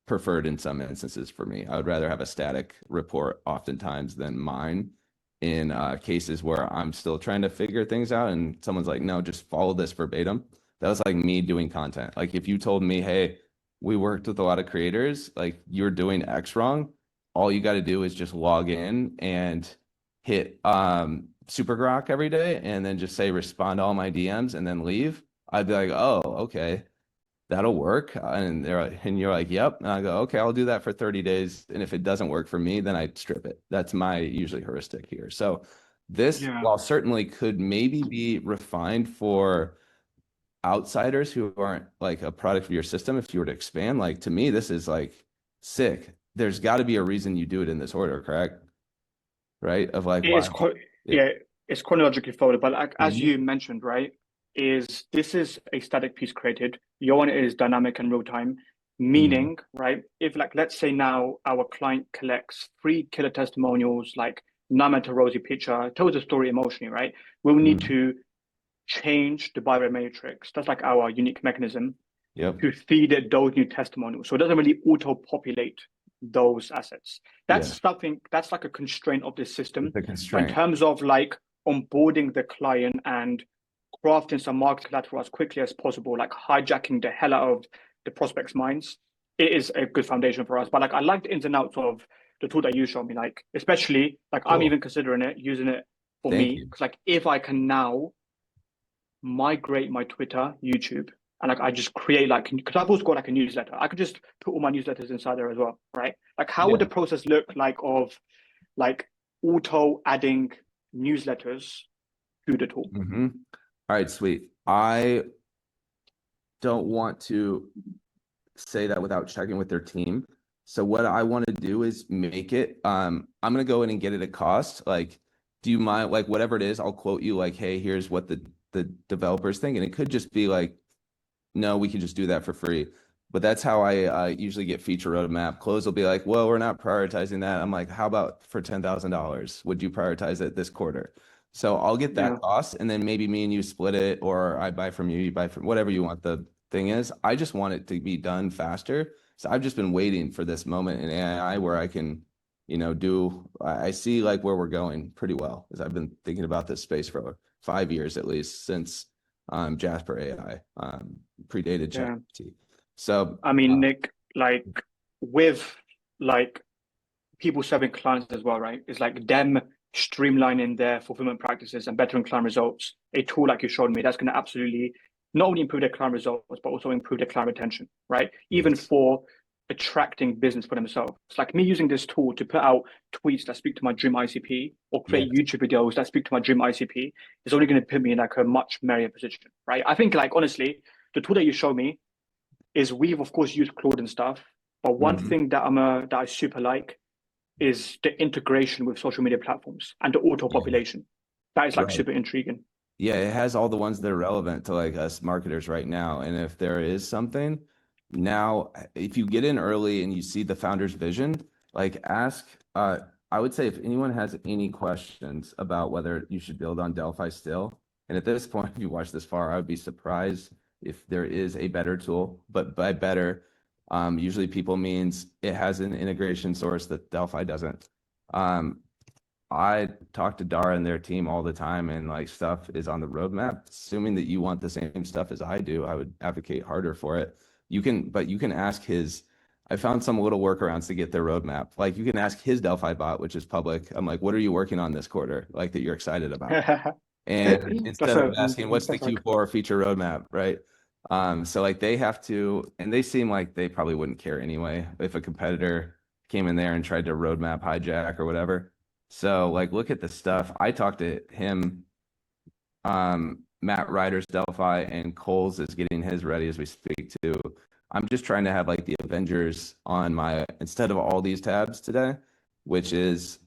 preferred in some instances for me. I would rather have a static report oftentimes than mine in cases where I'm still trying to figure things out and someone's like, no, just follow this verbatim. That was like me doing content. Like if you told me, hey, we worked with a lot of creators, like you're doing X wrong, all you got to do is just log in and hit super grok every day and then just say respond to all my DMs and then leave. I'd be like, oh, okay, that'll work. And you're like, yep. And I go, okay, I'll do that for 30 days. And if it doesn't work for me, then I strip it. That's my usually heuristic here. So this, while certainly could maybe be refined for outsiders who aren't like a product of your system, if you were to expand, like to me, this is like sick. There's got to be a reason you do it in this order, correct? Right? Of like, it's chronologically folded, but like as you mentioned, right, this is a static piece created. Your one is dynamic and real time, meaning, right, if like let's say now our client collects 3 killer testimonials, like Nama to Rosie picture, tells a story emotionally, right? We'll need to change the bio matrix. That's like our unique mechanism to feed it those new testimonials. So it doesn't really auto-populate those assets. That's something that's like a constraint of this system. In terms of like onboarding the client and crafting some market collateral as quickly as possible, like hijacking the hell out of the prospects' minds, it is a good foundation for us. But like I like the ins and outs of the tool that you showed me, like especially like I'm even considering it, using it for me. Because like if I can now migrate my Twitter, YouTube, and like I just create like because I've also got like a newsletter. I could just put all my newsletters inside there as well, right? Like how would the process look like of like auto adding newsletters to the tool? All right, sweet. I don't want to say that without checking with their team. So what I want to do is make it, I'm going to go in and get it at cost. Like, do you mind, like, whatever it is, I'll quote you like, hey, here's what the developers think. And it could just be like, no, we can just do that for free. But that's how I usually get feature roadmap. Close will be like, well, we're not prioritizing that. I'm like, how about for $10,000? Would you prioritize it this quarter? So I'll get that cost, and then maybe me and you split it, or I buy from you, you buy from whatever you want. The thing is, I just want it to be done faster. So I've just been waiting for this moment in AI where I can, I see like where we're going pretty well, because I've been thinking about this space for 5 years at least, since Jasper AI predated ChatGPT. So I mean, Nick, like with like people serving clients as well, right? It's like them streamlining their fulfillment practices and bettering client results. A tool like you showed me, that's going to absolutely not only improve their client results, but also improve their client retention, right? Even for attracting business for themselves. It's like me using this tool to put out tweets that speak to my dream ICP or create YouTube videos that speak to my dream ICP is only going to put me in like a much merrier position, right? I think like honestly, the tool that you showed me is we've of course used Claude and stuff, but one thing that that I super like is the integration with social media platforms and the auto population. That is like super intriguing. Yeah, it has all the ones that are relevant to like us marketers right now. And if there is something now, if you get in early and you see the founder's vision, like ask, I would say if anyone has any questions about whether you should build on Delphi still, and at this point, if you watch this far, I would be surprised if there is a better tool, but by better, usually people means it has an integration source that Delphi doesn't. I talk to Dara and their team all the time, and like stuff is on the roadmap. Assuming that you want the same stuff as I do, I would advocate harder for it. But you can ask his. I found some little workarounds to get their roadmap. Like you can ask his Delphi bot, which is public. I'm like, what are you working on this quarter? Like that you're excited about. And instead of asking what's the Q4 feature roadmap, right? So like they have to, and they seem like they probably wouldn't care anyway if a competitor came in there and tried to roadmap hijack or whatever. So like look at the stuff. I talked to him, Matt Ryder's Delphi, and Cole's is getting his ready as we speak too. I'm just trying to have like the Avengers on my instead of all these tabs today, which is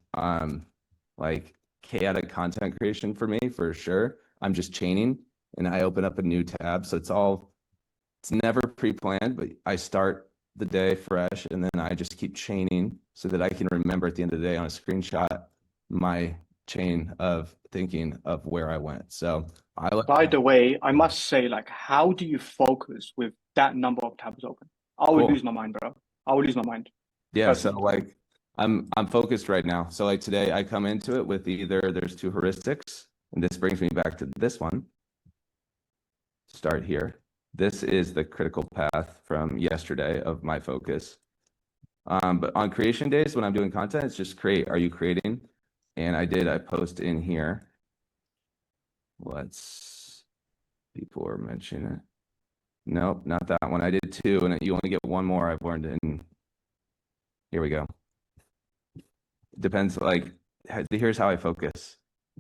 like chaotic content creation for me for sure. I'm just chaining and I open up a new tab. So it's never pre-planned, but I start the day fresh and then I just keep chaining so that I can remember at the end of the day on a screenshot my chain of thinking of where I went. So by the way, I must say, like, how do you focus with that number of tabs open? I would lose my mind, bro. I would lose my mind. Yeah, personally. So like I'm focused right now. So like today I come into it with either there's 2 heuristics, and this brings me back to this one. Start here. This is the critical path from yesterday of my focus. But on creation days when I'm doing content, it's just create. Are you creating? And I post in here. People are mentioning it. Nope, not that one. I did 2, and you only get 1 more. I've learned in. Here we go. Depends, like, here's how I focus.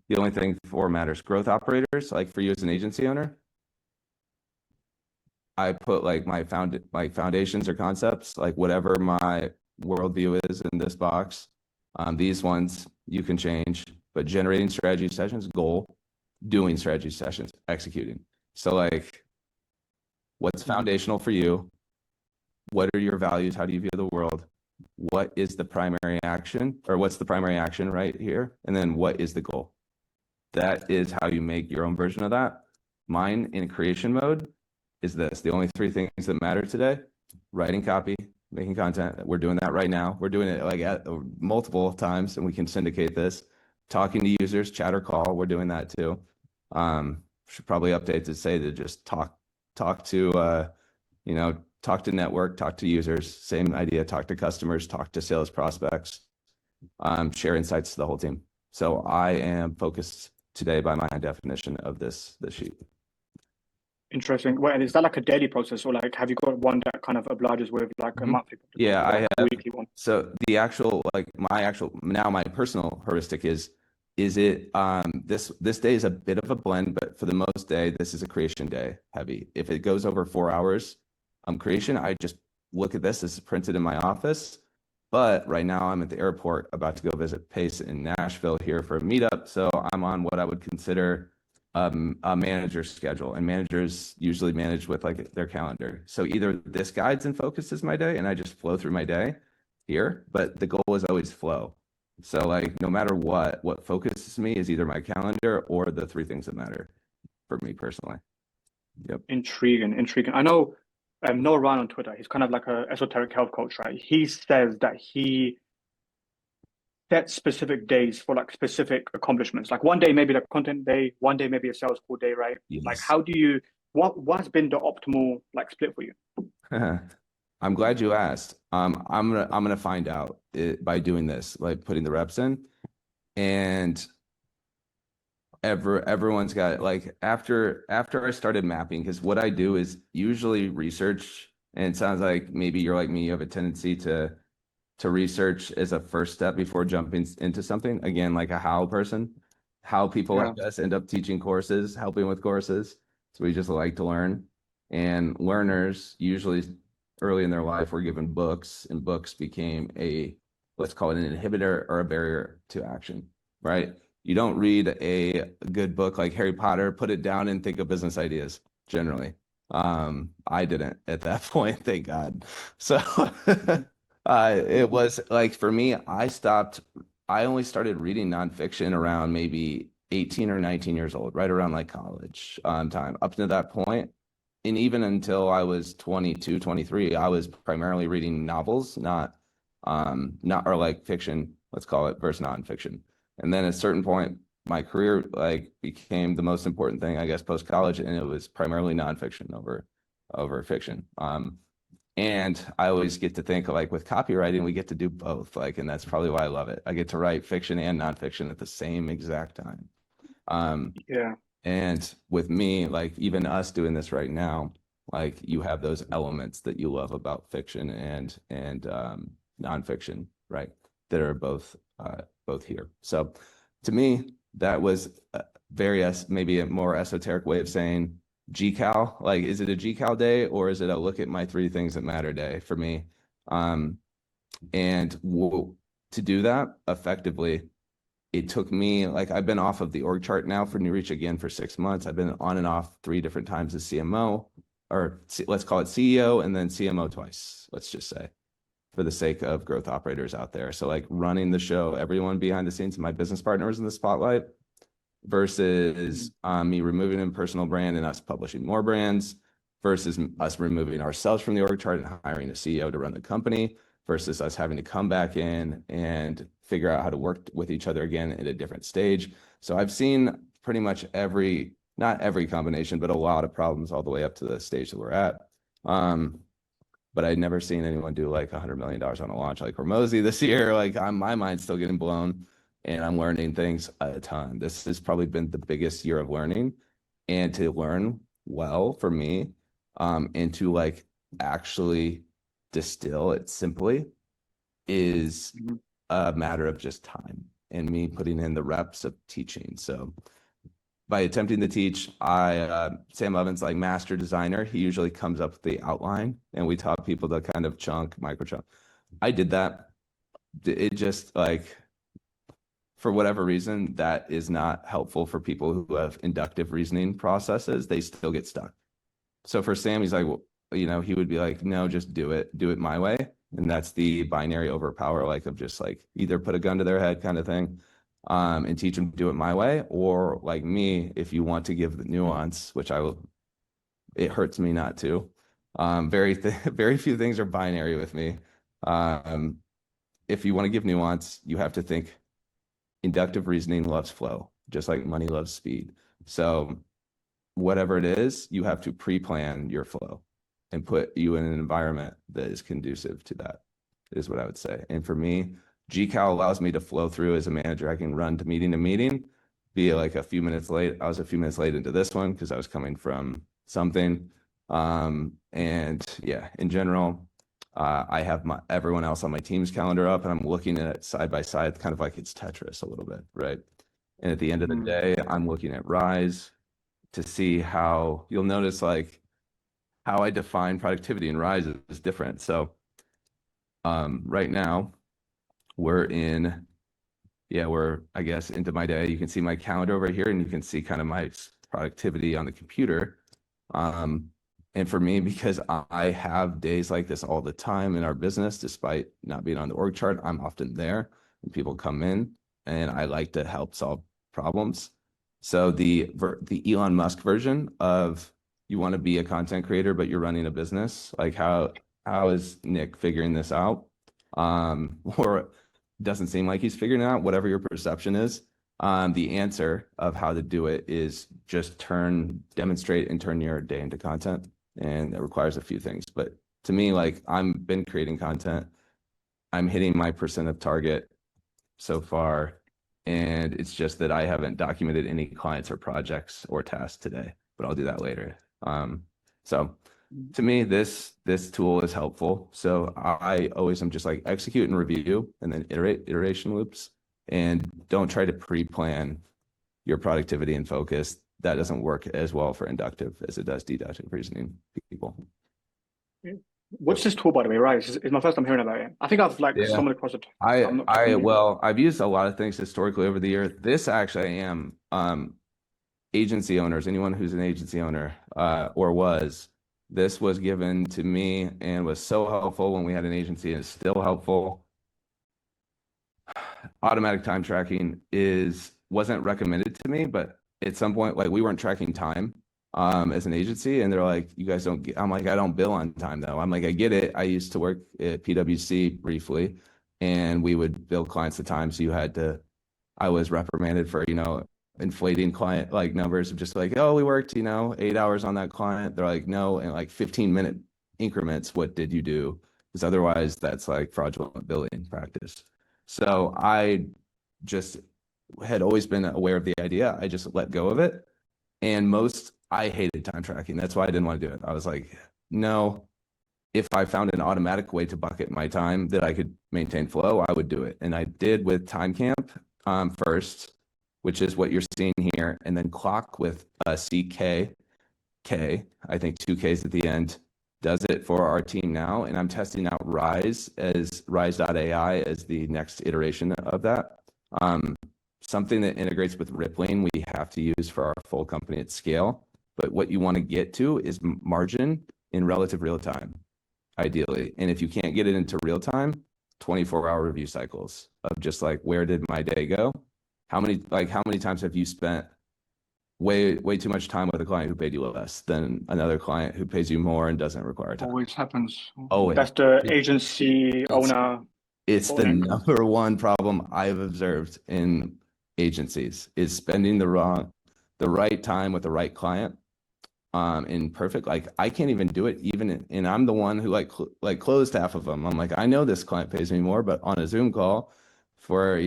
The only thing for matters. Growth operators, like for you as an agency owner, I put like my foundations or concepts, like whatever my worldview is in this box. These ones you can change, but generating strategy sessions, goal, doing strategy sessions, executing. So like, what's foundational for you? What are your values? How do you view the world? What is the primary action, or what's the primary action right here? And then what is the goal? That is how you make your own version of that. Mine in creation mode is this. The only 3 things that matter today: writing copy, making content. We're doing that right now. We're doing it like at multiple times, and we can syndicate this. Talking to users, chat or call. We're doing that too. Should probably update to say to just talk to talk to network, talk to users. Same idea. Talk to customers, talk to sales prospects. Share insights to the whole team. So I am focused today by my definition of this sheet. Interesting. Well, and is that like a daily process, or like have you got one that kind of obliges with like a monthly? Yeah, I have a weekly one. So the actual my personal heuristic is is it this day is a bit of a blend, but for the most day, this is a creation day heavy. If it goes over 4 hours, creation, I just look at this. This is printed in my office. But right now I'm at the airport about to go visit Pace in Nashville here for a meetup. So I'm on what I would consider a manager's schedule, and managers usually manage with like their calendar. So either this guides and focuses my day and I just flow through my day here, but the goal is always flow. So like no matter what focuses me is either my calendar or the three things that matter for me personally. Yep. Intriguing. I know Noah Ryan on Twitter, he's kind of like a esoteric health coach, right? He says that he sets specific days for like specific accomplishments. Like one day maybe the content day, one day maybe a sales call day, right? Like Yes. how do you what's been the optimal like split for you? I'm glad you asked. I'm gonna find out by doing this, like putting the reps in, and everyone's got like after I started mapping, because what I do is usually research, and it sounds like maybe you're like me, you have a tendency to research as a first step before jumping into something. Again, like a how person, how people Yeah. like us end up teaching courses, helping with courses. So we just like to learn. And learners usually early in their life were given books, and books became let's call it an inhibitor or a barrier to action, right? You don't read a good book like Harry Potter, put it down and think of business ideas generally. I didn't at that point, thank God. So it was like for me, I only started reading nonfiction around maybe 18 or 19 years old, right around like college time. Up to that point, and even until I was 22, 23, I was primarily reading novels, not or like fiction, let's call it, versus nonfiction. And then at a certain point, my career like became the most important thing, I guess, post college, and it was primarily nonfiction over fiction. And I always get to think like with copywriting, we get to do both. Like, and that's probably why I love it. I get to write fiction and nonfiction at the same exact time. Yeah. And with me, like even us doing this right now, like you have those elements that you love about fiction and nonfiction, right? That are both here. So to me, that was maybe a more esoteric way of saying GCal. Like, is it a GCal day or is it a look at my three things that matter day for me? And to do that effectively, it took me like I've been off of the org chart now for New Reach again for 6 months. I've been on and off 3 different times as CMO, or let's call it CEO, and then CMO twice, let's just say, for the sake of growth operators out there. So like running the show, everyone behind the scenes, my business partner was in the spotlight versus me removing a personal brand and us publishing more brands versus us removing ourselves from the org chart and hiring a CEO to run the company versus us having to come back in and figure out how to work with each other again at a different stage. So I've seen pretty much not every combination, but a lot of problems all the way up to the stage that we're at. But I'd never seen anyone do like $100 million on a launch like Hormozy this year. Like my mind's still getting blown and I'm learning things a ton. This has probably been the biggest year of learning, and to learn well for me, and to like actually distill it simply is a matter of just time and me putting in the reps of teaching. So by attempting to teach, Sam Ovens, like master designer, he usually comes up with the outline and we taught people to kind of micro chunk. I did that. It just like, for whatever reason, that is not helpful for people who have inductive reasoning processes. They still get stuck. So for Sam, he's like, well, he would be like, no, just do it my way. And that's the binary overpower, like of just like either put a gun to their head kind of thing, and teach them to do it my way. Or like me, if you want to give the nuance, which I will, it hurts me not to. Very few things are binary with me. If you want to give nuance, you have to think inductive reasoning loves flow, just like money loves speed. So whatever it is, you have to pre-plan your flow and put you in an environment that is conducive to that, is what I would say. And for me, GCal allows me to flow through as a manager. I can run to meeting, be like a few minutes late. I was a few minutes late into this one because I was coming from something. And yeah, in general, I have everyone else on my team's calendar up and I'm looking at it side by side, kind of like it's Tetris a little bit, right? And at the end of the day, I'm looking at Rise to see how you'll notice like how I define productivity in Rise is different. So right now we're I guess into my day. You can see my calendar over here and you can see kind of my productivity on the computer. And for me, because I have days like this all the time in our business, despite not being on the org chart, I'm often there and people come in and I like to help solve problems. So the Elon Musk version of you want to be a content creator, but you're running a business, like how is Nick figuring this out? Or doesn't seem like he's figuring it out, whatever your perception is. The answer of how to do it is just demonstrate and turn your day into content. And it requires a few things. But to me, like I've been creating content. I'm hitting my percent of target so far. And it's just that I haven't documented any clients or projects or tasks today, but I'll do that later. So to me, this tool is helpful. So I always am just like execute and review and then iteration loops, and don't try to pre-plan your productivity and focus. That doesn't work as well for inductive as it does deductive reasoning people. What's this tool, by the way? Right, it's my first time hearing about it. I think I've like stumbled across it. I've used a lot of things historically over the year. This actually I am agency owners, anyone who's an agency owner or was. This was given to me and was so helpful when we had an agency, and is still helpful. Automatic time tracking wasn't recommended to me, but at some point, like we weren't tracking time as an agency, and they're like, you guys don't get, I'm like, I don't bill on time though. I'm like, I get it. I used to work at PwC briefly, and we would bill clients the time. So I was reprimanded for, inflating client like numbers of just like, oh, we worked, 8 hours on that client. They're like, no, in like 15-minute increments, what did you do? Because otherwise that's like fraudulent billing practice. So I just had always been aware of the idea. I just let go of it. And I hated time tracking. That's why I didn't want to do it. I was like, no, if I found an automatic way to bucket my time that I could maintain flow, I would do it. And I did with TimeCamp first, which is what you're seeing here, and then Clock with CK, I think 2 Ks at the end, does it for our team now. And I'm testing out Rise.ai as the next iteration of that. Something that integrates with Rippling, we have to use for our full company at scale. But what you want to get to is margin in relative real time, ideally. And if you can't get it into real time, 24-hour review cycles of just like, where did my day go? How many times have you spent way too much time with a client who paid you less than another client who pays you more and doesn't require time? Always happens. Always. That's the agency owner. It's the number one problem I've observed in agencies is spending the right time with the right client. In perfect, like I can't even do it and I'm the one who like closed half of them. I'm like, I know this client pays me more, but on a Zoom call for,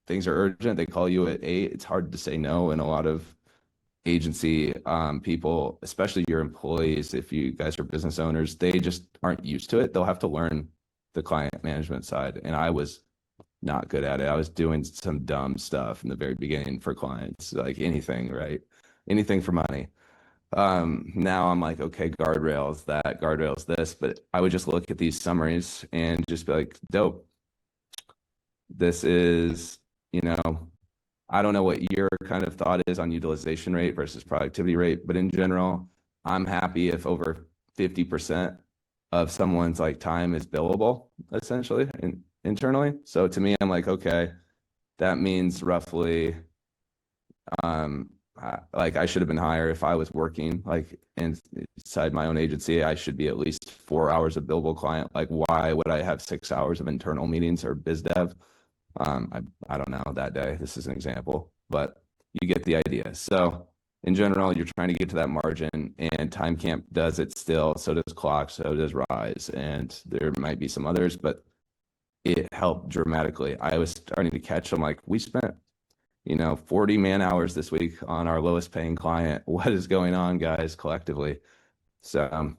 things are urgent, they call you at 8, it's hard to say no. And a lot of agency people, especially your employees, if you guys are business owners, they just aren't used to it. They'll have to learn the client management side. And I was not good at it. I was doing some dumb stuff in the very beginning for clients, like anything, right? Anything for money. Now I'm like, okay, guardrails that, guardrails this, but I would just look at these summaries and just be like, dope. This is, I don't know what your kind of thought is on utilization rate versus productivity rate, but in general, I'm happy if over 50% of someone's like time is billable, essentially, internally. So to me, I'm like, okay, that means roughly, like I should have been higher if I was working like inside my own agency. I should be at least 4 hours of billable client. Like, why would I have 6 hours of internal meetings or biz dev? I don't know that day. This is an example, but you get the idea. So in general, you're trying to get to that margin, and TimeCamp does it still. So does Clock, so does Rise, and there might be some others, but it helped dramatically. I was starting to catch them like, we spent 40 man hours this week on our lowest paying client. What is going on, guys, collectively? So,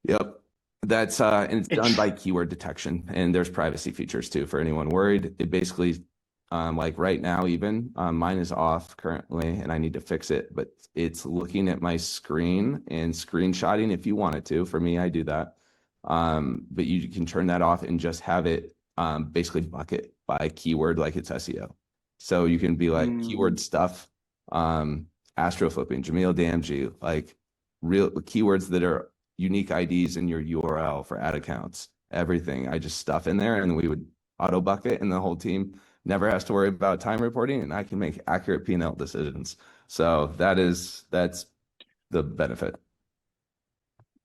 yep. That's and it's done by keyword detection, and there's privacy features too for anyone worried. It basically like right now even, mine is off currently and I need to fix it, but it's looking at my screen and screenshotting if you wanted to. For me, I do that. But you can turn that off and just have it basically bucket by keyword like it's SEO. So you can be like keyword stuff, Astroflipping, Jamil Damji, like real keywords that are unique IDs in your URL for ad accounts, everything. I just stuff in there and we would auto bucket and the whole team never has to worry about time reporting and I can make accurate P&L decisions. So that's the benefit.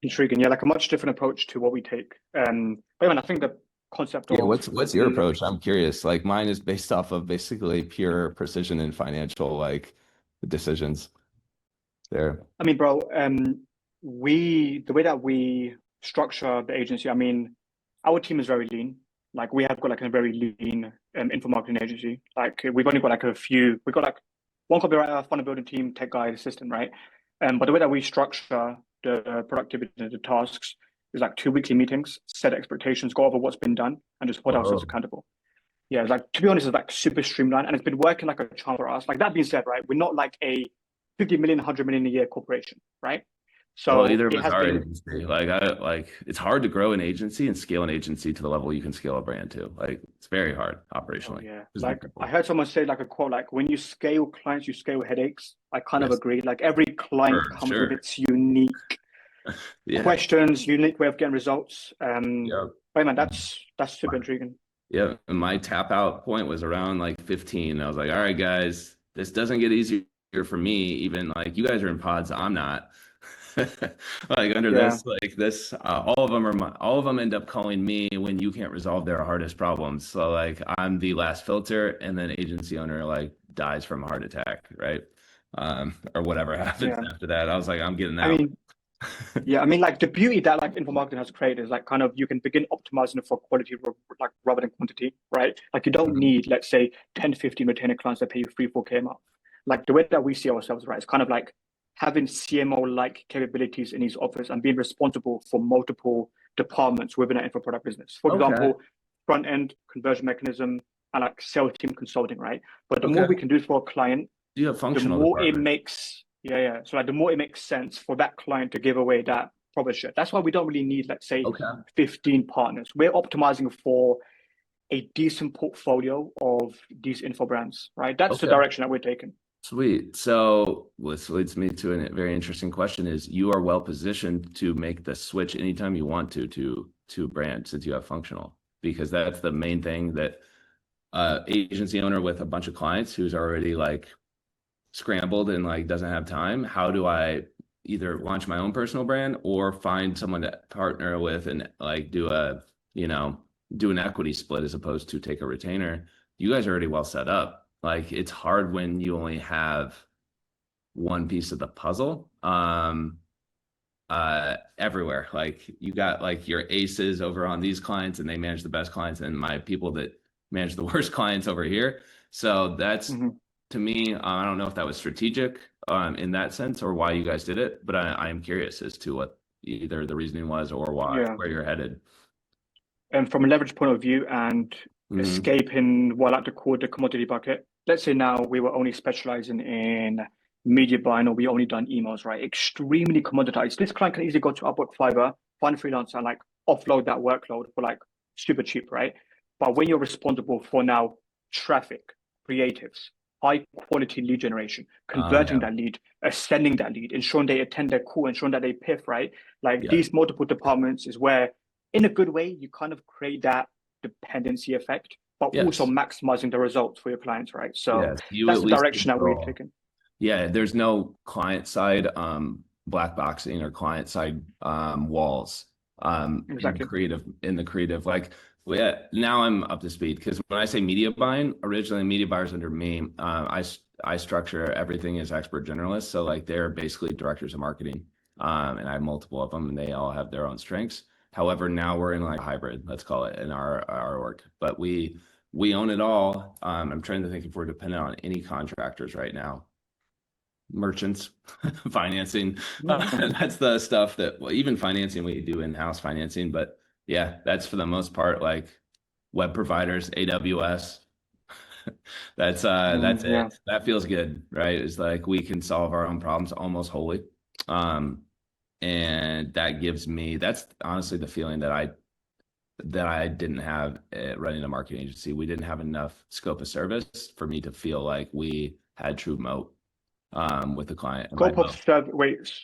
Intriguing. Yeah, like a much different approach to what we take. But yeah, man, I think the concept of what's your approach? I'm curious. Like mine is based off of basically pure precision and financial like decisions there. I mean, bro, the way that we structure the agency, I mean, our team is very lean. Like we have got like a very lean info marketing agency. Like we've only got like we've got like one copywriter, funnel building team, tech guy, assistant, right? But the way that we structure the productivity and the tasks is like 2 weekly meetings, set expectations, go over what's been done, and just hold ourselves accountable. Yeah, it's like, to be honest, it's like super streamlined and it's been working like a charm for us. Like that being said, right, we're not like a 50 million, 100 million a year corporation, right? So well, either of us are agency. Like it's hard to grow an agency and scale an agency to the level you can scale a brand to. Like it's very hard operationally. Yeah, like I heard someone say like a quote, like when you scale clients, you scale headaches. I kind of agree. Like every client comes with its unique questions, unique way of getting results. But man, that's super intriguing. Yeah, and my tap out point was around like 15. I was like, all right, guys, this doesn't get easier for me. Even like you guys are in pods, I'm not. Like under this, like this, all of them end up calling me when you can't resolve their hardest problems. So like I'm the last filter, and then agency owner like dies from a heart attack, right? Or whatever happens after that. I was like, I'm getting out. I mean, like the beauty that like info marketing has created is like kind of you can begin optimizing it for quality like rather than quantity, right? Like you don't need, let's say, 10, 15 retainer clients that pay you 3, 4K a month. Like the way that we see ourselves, right? It's kind of like having CMO-like capabilities in his office and being responsible for multiple departments within an info product business. For example, front end conversion mechanism and like sales team consulting, right? But the more we can do for a client, you have functional the more it makes So like the more it makes sense for that client to give away that profit share. That's why we don't really need, let's say, 15 partners. We're optimizing for a decent portfolio of these info brands, right? That's the direction that we're taking. Sweet. So this leads me to a very interesting question is you are well positioned to make the switch anytime you want to brand since you have functional, because that's the main thing that agency owner with a bunch of clients who's already like scrambled and like doesn't have time. How do I either launch my own personal brand or find someone to partner with and like do an equity split as opposed to take a retainer? You guys are already well set up. Like it's hard when you only have one piece of the puzzle everywhere. Like you got like your aces over on these clients and they manage the best clients, and my people that manage the worst clients over here. So that's to me, I don't know if that was strategic in that sense or why you guys did it, but I am curious as to what either the reasoning was or where you're headed. And from a leverage point of view and escaping what I like to call the commodity bucket, let's say now we were only specializing in media buying or we only done emails, right? Extremely commoditized. This client can easily go to Upwork, Fiverr, find a freelancer and like offload that workload for like super cheap, right? But when you're responsible for now traffic, creatives, high quality lead generation, converting that lead, sending that lead, ensuring they attend their call, ensuring that they piff, right? Like these multiple departments is where, in a good way, you kind of create that dependency effect, but also maximizing the results for your clients, right? So that's the direction that we've taken. Yeah, there's no client side black boxing or client side walls in the creative. Like now I'm up to speed because when I say media buying, originally media buyers under me, I structure everything as expert generalists. So like they're basically directors of marketing, and I have multiple of them, and they all have their own strengths. However, now we're in like a hybrid, let's call it, in our org, but we own it all. I'm trying to think if we're dependent on any contractors right now. Merchants, financing, that's the stuff that, well, even financing, we do in-house financing, but yeah, that's for the most part, like web providers, AWS, That's Yeah. it. That feels good, right? It's like we can solve our own problems almost wholly. Um, and that gives me, that's honestly the feeling that I didn't have running a marketing agency. We didn't have enough scope of service for me to feel like we had true moat with the client. And by Scope of moat, service, wait, scope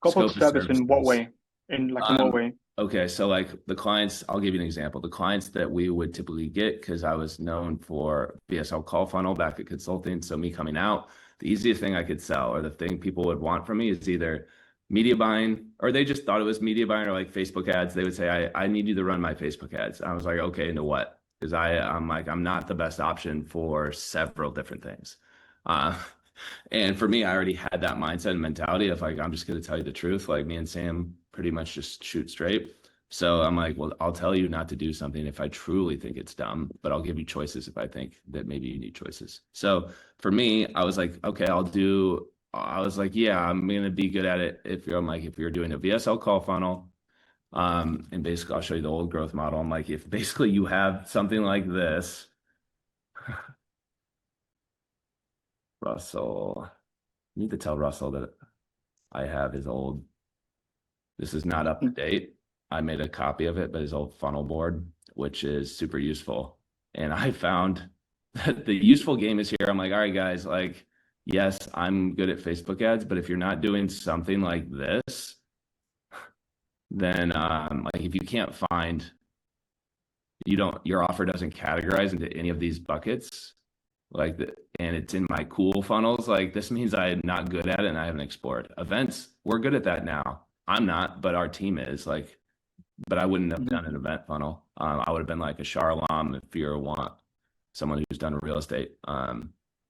of scope of service in what services. way? In what way? Okay, so like the clients, I'll give you an example. The clients that we would typically get, because I was known for VSL call funnel back at consulting. So me coming out, the easiest thing I could sell or the thing people would want from me is either media buying, or they just thought it was media buying or like Facebook ads. They would say, I need you to run my Facebook ads. I was like, okay, into what? Because I'm like, I'm not the best option for several different things. Uh, and for me, I already had that mindset and mentality of like, I'm just going to tell you the truth. Like me and Sam pretty much just shoot straight. So I'm like, well, I'll tell you not to do something if I truly think it's dumb, but I'll give you choices if I think that maybe you need choices. So for me, I was like, okay, I was like, yeah, I'm going to be good at it. If you're doing a VSL call funnel, and basically I'll show you the old growth model. I'm like, if basically you have something like this, Russell, I need to tell Russell that I have his old, this is not up to date. I made a copy of it, but his old funnel board, which is super useful. And I found that the useful game is here. I'm like, all right, guys, like, yes, I'm good at Facebook ads, but if you're not doing something like this, then like if you can't find, your offer doesn't categorize into any of these buckets, and it's in my cool funnels, like this means I'm not good at it and I haven't explored. Events, we're good at that now. I'm not, but our team is like, but I wouldn't have done an event funnel. I would have been like a Charlam if you want someone who's done real estate,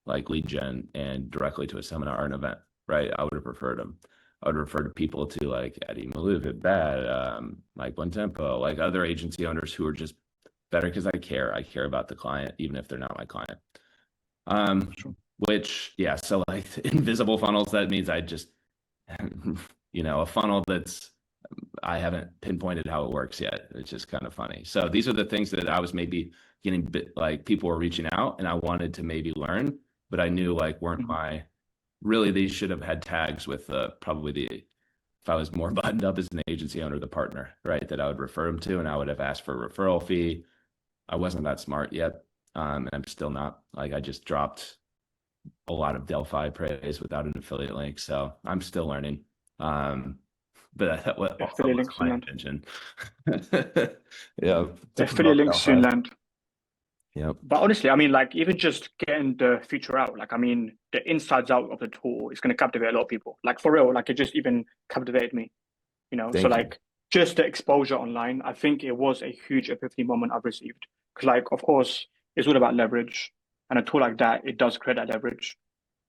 like lead gen and directly to a seminar or an event, right? I would have preferred them. I would refer to people to like Eddie Malouf at Bad, Mike Bontempo, like other agency owners who are just better because I care. I care about the client, even if they're not my client. Sure. Which, yeah, so like invisible funnels, that means I just, a funnel I haven't pinpointed how it works yet. It's just kind of funny. So these are the things that I was maybe getting like people were reaching out and I wanted to maybe learn, but I knew like weren't really, these should have had tags with probably if I was more buttoned up as an agency owner, the partner, right, that I would refer them to, and I would have asked for a referral fee. I wasn't that smart yet. And I'm still not. Like I just dropped a lot of Delphi praise without an affiliate link. So I'm still learning. But that also Affiliate wasn't links my soon land. intention. Yeah. To Affiliate promote links soon Delphi. land. Yep. But honestly, I mean, like even just getting the feature out, like I mean, the insides out of the tool is going to captivate a lot of people. Like for real, like it just even captivated me, you know. So Thank you. like just the exposure online, I think it was a huge epiphany moment I've received. Because like, of course, it's all about leverage, and a tool like that, it does create that leverage.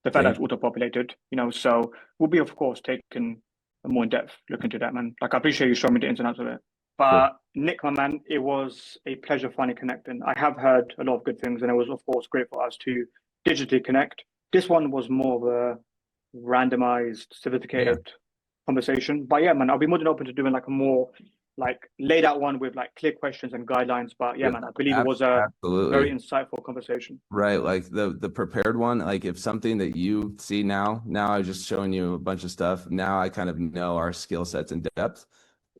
The fact that Thank it's auto-populated, you know. So we'll be, of course, taking a more in-depth look into that, man. Like I appreciate you showing me the ins and outs of it. Cool. But Nick, my man, it was a pleasure finally connecting. I have heard a lot of good things, and it was, of course, great for us to digitally connect. This one was more of a randomized, Yeah. sophisticated conversation. But yeah, man, I'll be more than open to doing like a more like laid out one with like clear questions and guidelines. But yeah, Yeah. man, I believe it was a very Absolutely. insightful conversation. Right. Like the prepared one, like if something that you see now I've just shown you a bunch of stuff. Now I kind of know our skill sets in depth.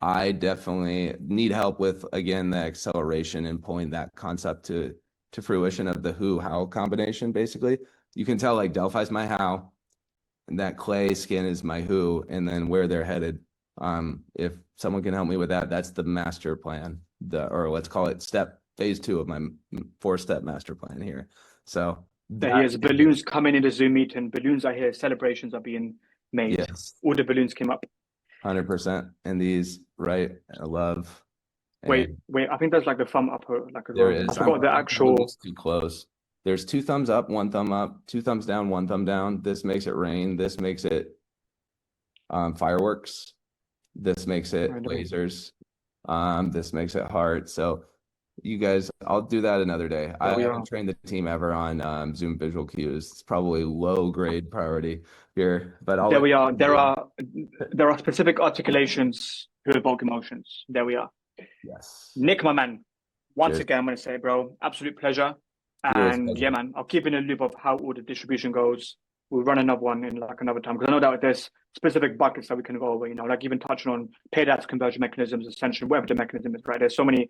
I definitely need help with, again, the acceleration and pulling that concept to fruition of the who how combination. Basically, you can tell like Delphi's my how, and that clay skin is my who, and then where they're headed. If someone can help me with that, that's the master plan, or let's call it phase 2 of my 4-step master plan here. So There that he is. Balloons coming in the Zoom meeting. Balloons are here. Celebrations are being made. yes, All the balloons came up. 100%. And these, right, I love. Wait, And wait. I think there's like the thumb up, like as there well. I is. forgot the I'm pulling actual. these too close. There's 2 thumbs up, 1 thumb up, 2 thumbs down, 1 thumb down. This makes it rain. This makes it fireworks. This makes it lasers. This makes it heart. So you guys, I'll do that another day. I There we are. haven't trained the team ever on Zoom visual cues. It's probably low grade priority here, but I'll There let we are. you do. There are specific articulations who evoke emotions. There we are. Yes. Nick, my man. Once Cheers. again, I'm going to say, bro, absolute pleasure. And yeah, man, I'll keep in a loop of how all the distribution goes. We'll run another one in like another time because I know that there's specific buckets that we can go over, you know, like even touching on paid ads conversion mechanisms, ascension, whatever the mechanism is, right? There's so many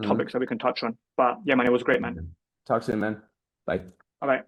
topics that we can touch on. But yeah, man, it was great, man. Talk soon, man. Bye. All right.